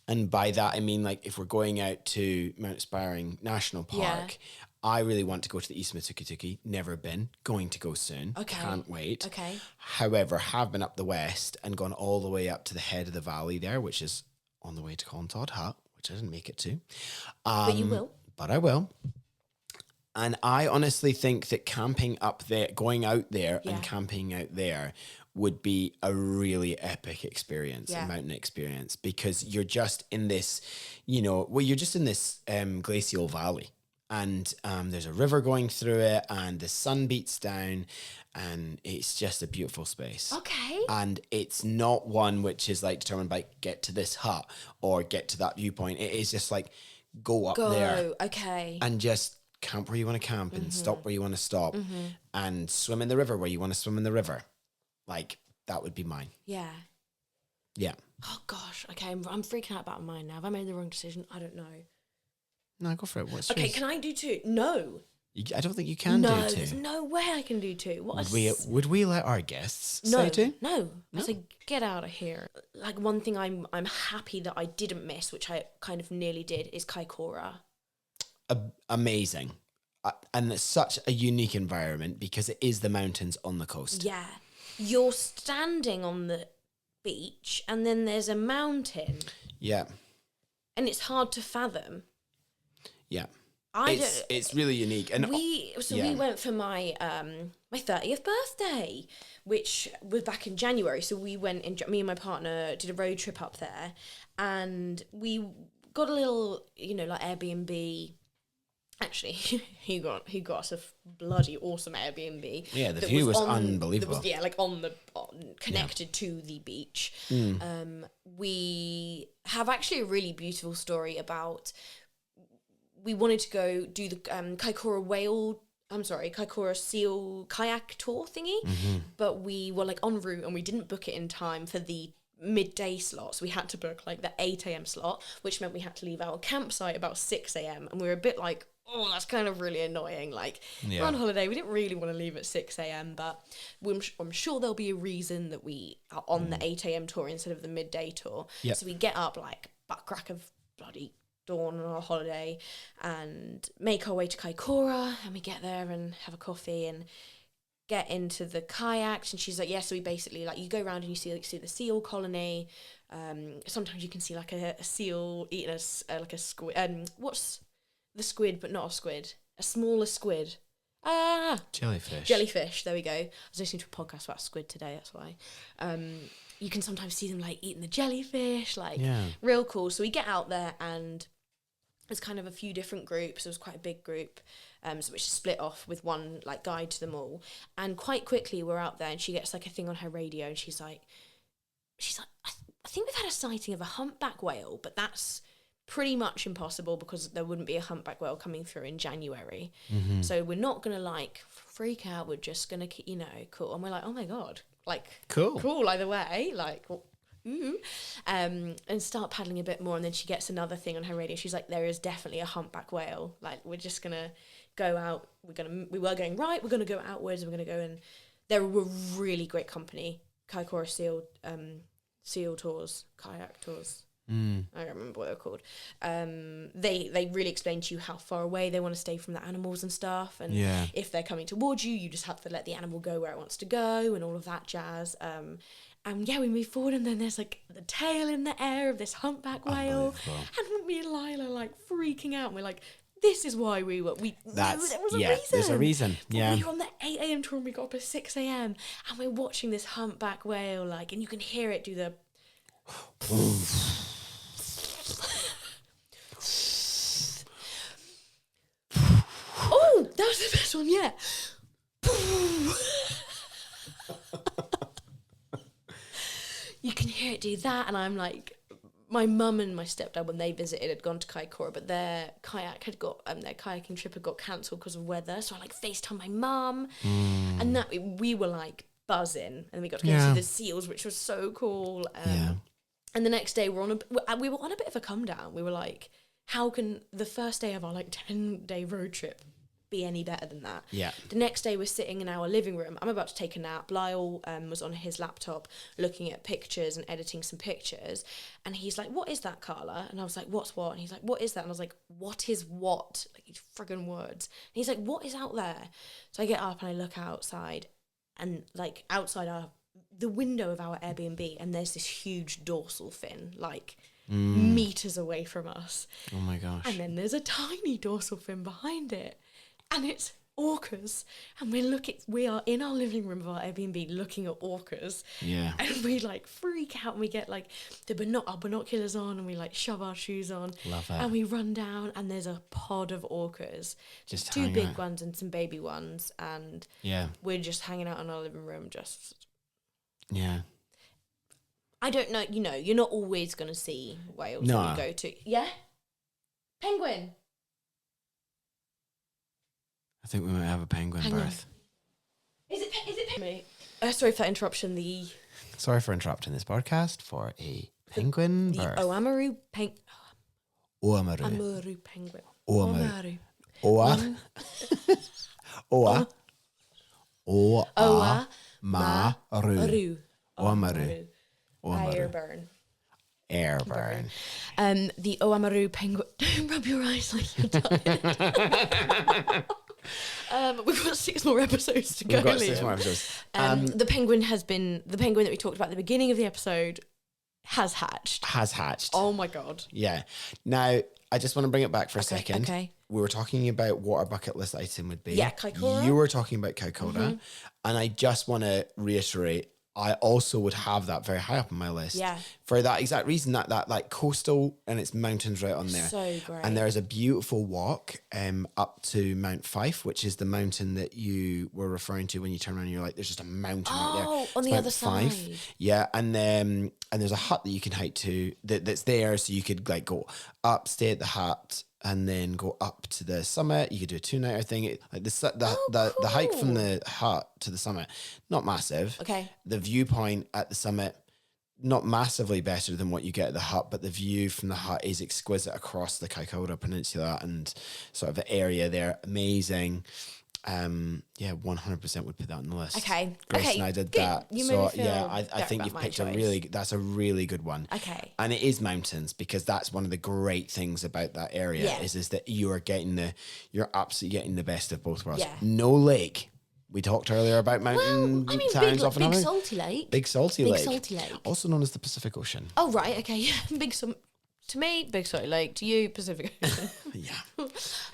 Speaker 2: And by that, I mean, like, if we're going out to Mount Aspiring National Park, I really want to go to the East Matuki-Tuki. Never been. Going to go soon.
Speaker 1: Okay.
Speaker 2: Can't wait.
Speaker 1: Okay.
Speaker 2: However, have been up the west and gone all the way up to the head of the valley there, which is on the way to Colntod Hut, which I didn't make it to.
Speaker 1: But you will.
Speaker 2: But I will. And I honestly think that camping up there, going out there and camping out there would be a really epic experience,
Speaker 1: Yeah.
Speaker 2: a mountain experience, because you're just in this, you're just in this glacial valley, and there's a river going through it, and the sun beats down, and it's just a beautiful space.
Speaker 1: Okay.
Speaker 2: And it's not one which is like determined by get to this hut or get to that viewpoint. It is just like go up there.
Speaker 1: Okay.
Speaker 2: And just camp where you want to camp and stop where you want to stop and swim in the river where you want to swim in the river. Like, that would be mine.
Speaker 1: Yeah.
Speaker 2: Yeah.
Speaker 1: Oh, gosh. Okay, I'm freaking out about mine now. Have I made the wrong decision? I don't know.
Speaker 2: No, go for it. What's
Speaker 1: Okay,
Speaker 2: yours?
Speaker 1: can I do 2? No.
Speaker 2: I don't think you can do 2.
Speaker 1: There's no way I can do 2.
Speaker 2: Would we let our guests say 2?
Speaker 1: No. I say, get out of here. Like, one thing I'm happy that I didn't miss, which I kind of nearly did, is Kaikoura.
Speaker 2: Amazing. And it's such a unique environment because it is the mountains on the coast.
Speaker 1: Yeah. You're standing on the beach and then there's a mountain.
Speaker 2: Yeah.
Speaker 1: And it's hard to fathom.
Speaker 2: Yeah. It's really unique. And
Speaker 1: we went for my my 30th birthday, which was back in January. So we went me and my partner did a road trip up there, and we got a little, like Airbnb. Actually, he got us a bloody awesome Airbnb.
Speaker 2: Yeah, the view was unbelievable.
Speaker 1: That was, connected to the beach. We have actually a really beautiful story about. We wanted to go do the Kaikoura seal kayak tour thingy, but we were like en route and we didn't book it in time for the midday slot, so we had to book like the 8 a.m. slot, which meant we had to leave our campsite about 6 a.m. and we were a bit like, oh, that's kind of really annoying. Like, we're on holiday, we didn't really want to leave at 6 a.m., but I'm sure there'll be a reason that we are on the 8 a.m. tour instead of the midday tour.
Speaker 2: Yep.
Speaker 1: So we get up like butt crack of bloody dawn on our holiday and make our way to Kaikoura, and we get there and have a coffee and get into the kayaks, and she's like, so we basically, like, you go around and you see the seal colony. Sometimes you can see like a seal eating like a squid. What's the squid but not a squid? A smaller squid. Jellyfish, there we go. I was listening to a podcast about squid today, that's why. You can sometimes see them like eating the jellyfish, like real cool. So we get out there and there's kind of a few different groups. It was quite a big group, which is split off with one like guide to them all. And quite quickly we're out there and she gets like a thing on her radio and she's like, I think we've had a sighting of a humpback whale, but that's pretty much impossible because there wouldn't be a humpback whale coming through in January. So we're not going to like freak out. We're just going to, cool. And we're like, oh my God, like cool either way, like, and start paddling a bit more. And then she gets another thing on her radio. She's like, there is definitely a humpback whale. Like, we're just going to go out. We were going right. We're going to go outwards. And we're going to go and there were really great company. Kaikoura seal tours, kayak tours. I don't remember what they're called. They really explain to you how far away they want to stay from the animals and stuff, and if they're coming towards you, you just have to let the animal go where it wants to go and all of that jazz. And we move forward, and then there's like the tail in the air of this humpback whale, and me and Lila like freaking out, and we're like, this is why there was a reason.
Speaker 2: There's a reason.
Speaker 1: But we were on the 8 a.m. tour and we got up at 6 a.m. and we're watching this humpback whale, like, and you can hear it do the oh, that was the best one yet. You can hear it do that, and I'm like, my mum and my stepdad, when they visited, had gone to Kaikoura, but their kayaking trip had got cancelled because of weather. So I like FaceTime my mum, and that we were like buzzing, and we got to go see the seals, which was so cool. And the next day we were on a bit of a come down. We were like, how can the first day of our like 10-day road trip be any better than that? Yeah. The next day we're sitting in our living room. I'm about to take a nap. Lyle was on his laptop looking at pictures and editing some pictures. And he's like, what is that, Carla? And I was like, what's what? And he's like, what is that? And I was like, what is what? Like, these friggin' words. And he's like, what is out there? So I get up and I look outside, and like outside the window of our Airbnb, and there's this huge dorsal fin, like meters away from us.
Speaker 2: Oh my gosh.
Speaker 1: And then there's a tiny dorsal fin behind it. And it's orcas, and we are in our living room of our Airbnb looking at orcas.
Speaker 2: Yeah.
Speaker 1: And we like freak out, and we get like our binoculars on, and we like shove our shoes on.
Speaker 2: Love it.
Speaker 1: And we run down, and there's a pod of orcas,
Speaker 2: Just
Speaker 1: two
Speaker 2: hanging
Speaker 1: big
Speaker 2: out.
Speaker 1: ones and some baby ones, and
Speaker 2: Yeah.
Speaker 1: we're just hanging out in our living room. Just
Speaker 2: Yeah.
Speaker 1: I don't know. You're not always gonna see whales
Speaker 2: No.
Speaker 1: when you go to. Yeah. Penguin.
Speaker 2: I think we might have a penguin
Speaker 1: Hang on.
Speaker 2: birth.
Speaker 1: Is it penguin? Sorry for that interruption.
Speaker 2: Sorry for interrupting this podcast for a penguin
Speaker 1: The
Speaker 2: birth.
Speaker 1: Oamaru penguin.
Speaker 2: Oamaru.
Speaker 1: Amaru penguin.
Speaker 2: Oamaru.
Speaker 1: Oamaru.
Speaker 2: Oa. Oa.
Speaker 1: Oa.
Speaker 2: Maru.
Speaker 1: Oamaru.
Speaker 2: Oamaru.
Speaker 1: Airburn.
Speaker 2: Airburn.
Speaker 1: The Oamaru penguin. Don't rub your eyes like you're tired. We've got 6 more episodes to go.
Speaker 2: We've got 6
Speaker 1: Liam.
Speaker 2: more episodes.
Speaker 1: The penguin that we talked about at the beginning of the episode has hatched. Oh my god.
Speaker 2: Yeah. Now, I just want to bring it back for a second.
Speaker 1: Okay.
Speaker 2: We were talking about what our bucket list item would be.
Speaker 1: Yeah, Kaikoura.
Speaker 2: You were talking about Kaikoura. And I just want to reiterate, I also would have that very high up on my list.
Speaker 1: Yeah.
Speaker 2: For that exact reason, that like coastal and it's mountains right on there.
Speaker 1: So great.
Speaker 2: And there's a beautiful walk up to Mount Fife, which is the mountain that you were referring to when you turn around and you're like, there's just a mountain right there.
Speaker 1: Oh, on
Speaker 2: It's
Speaker 1: the
Speaker 2: Mount
Speaker 1: other
Speaker 2: Fife.
Speaker 1: side.
Speaker 2: Yeah, and there's a hut that you can hike to that's there, so you could like go up, stay at the hut, and then go up to the summit. You could do a 2-nighter thing. Like the hike from the hut to the summit, not massive.
Speaker 1: Okay.
Speaker 2: The viewpoint at the summit, not massively better than what you get at the hut, but the view from the hut is exquisite across the Kaikoura Peninsula and sort of the area there. Amazing. 100% would put that on the list.
Speaker 1: Okay.
Speaker 2: Grace
Speaker 1: Okay,
Speaker 2: and I did
Speaker 1: good.
Speaker 2: that.
Speaker 1: You made me feel
Speaker 2: I
Speaker 1: better
Speaker 2: think
Speaker 1: about
Speaker 2: you've
Speaker 1: my
Speaker 2: picked
Speaker 1: choice.
Speaker 2: that's a really good one.
Speaker 1: Okay.
Speaker 2: And it is mountains, because that's one of the great things about that area
Speaker 1: Yeah.
Speaker 2: is that you're absolutely getting the best of both worlds.
Speaker 1: Yeah.
Speaker 2: No lake. We talked earlier about mountain towns off and
Speaker 1: big
Speaker 2: on.
Speaker 1: salty lake.
Speaker 2: Big salty
Speaker 1: Big
Speaker 2: lake.
Speaker 1: salty lake.
Speaker 2: Also known as the Pacific Ocean.
Speaker 1: Oh right, okay, yeah. To me, big salty lake. To you, Pacific Ocean.
Speaker 2: Yeah.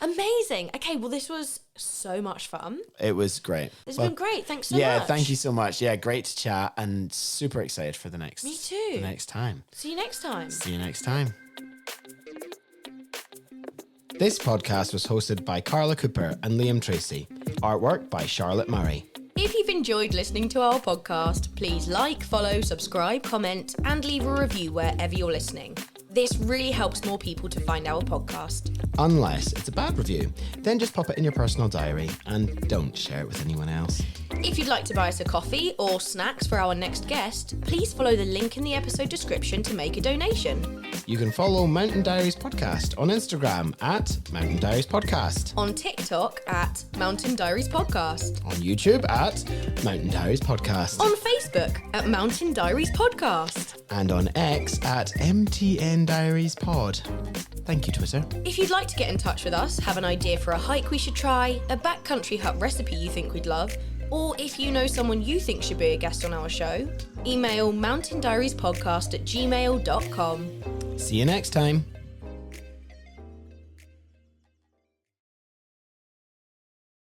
Speaker 1: Amazing. Okay, well this was so much fun.
Speaker 2: It was great.
Speaker 1: This has been great. Thanks so much.
Speaker 2: Yeah, thank you so much. Yeah, great to chat and super excited for the next.
Speaker 1: Me too.
Speaker 2: The next time.
Speaker 1: See you next time.
Speaker 2: See you next time. This podcast was hosted by Carla Cooper and Liam Tracey. Artwork by Charlotte Murray.
Speaker 1: If you've enjoyed listening to our podcast, please like, follow, subscribe, comment, and leave a review wherever you're listening. This really helps more people to find our podcast.
Speaker 2: Unless it's a bad review, then just pop it in your personal diary and don't share it with anyone else.
Speaker 1: If you'd like to buy us a coffee or snacks for our next guest, please follow the link in the episode description to make a donation.
Speaker 2: You can follow Mountain Diaries Podcast on Instagram at Mountain Diaries Podcast.
Speaker 1: On TikTok at Mountain Diaries Podcast.
Speaker 2: On YouTube at Mountain Diaries Podcast.
Speaker 1: On Facebook at Mountain Diaries Podcast.
Speaker 2: And on X at MTN Diaries Pod. Thank you, Twitter.
Speaker 1: If you'd like to get in touch with us, have an idea for a hike we should try, a backcountry hut recipe you think we'd love, or if you know someone you think should be a guest on our show, email mountaindiariespodcast@gmail.com.
Speaker 2: See you next time.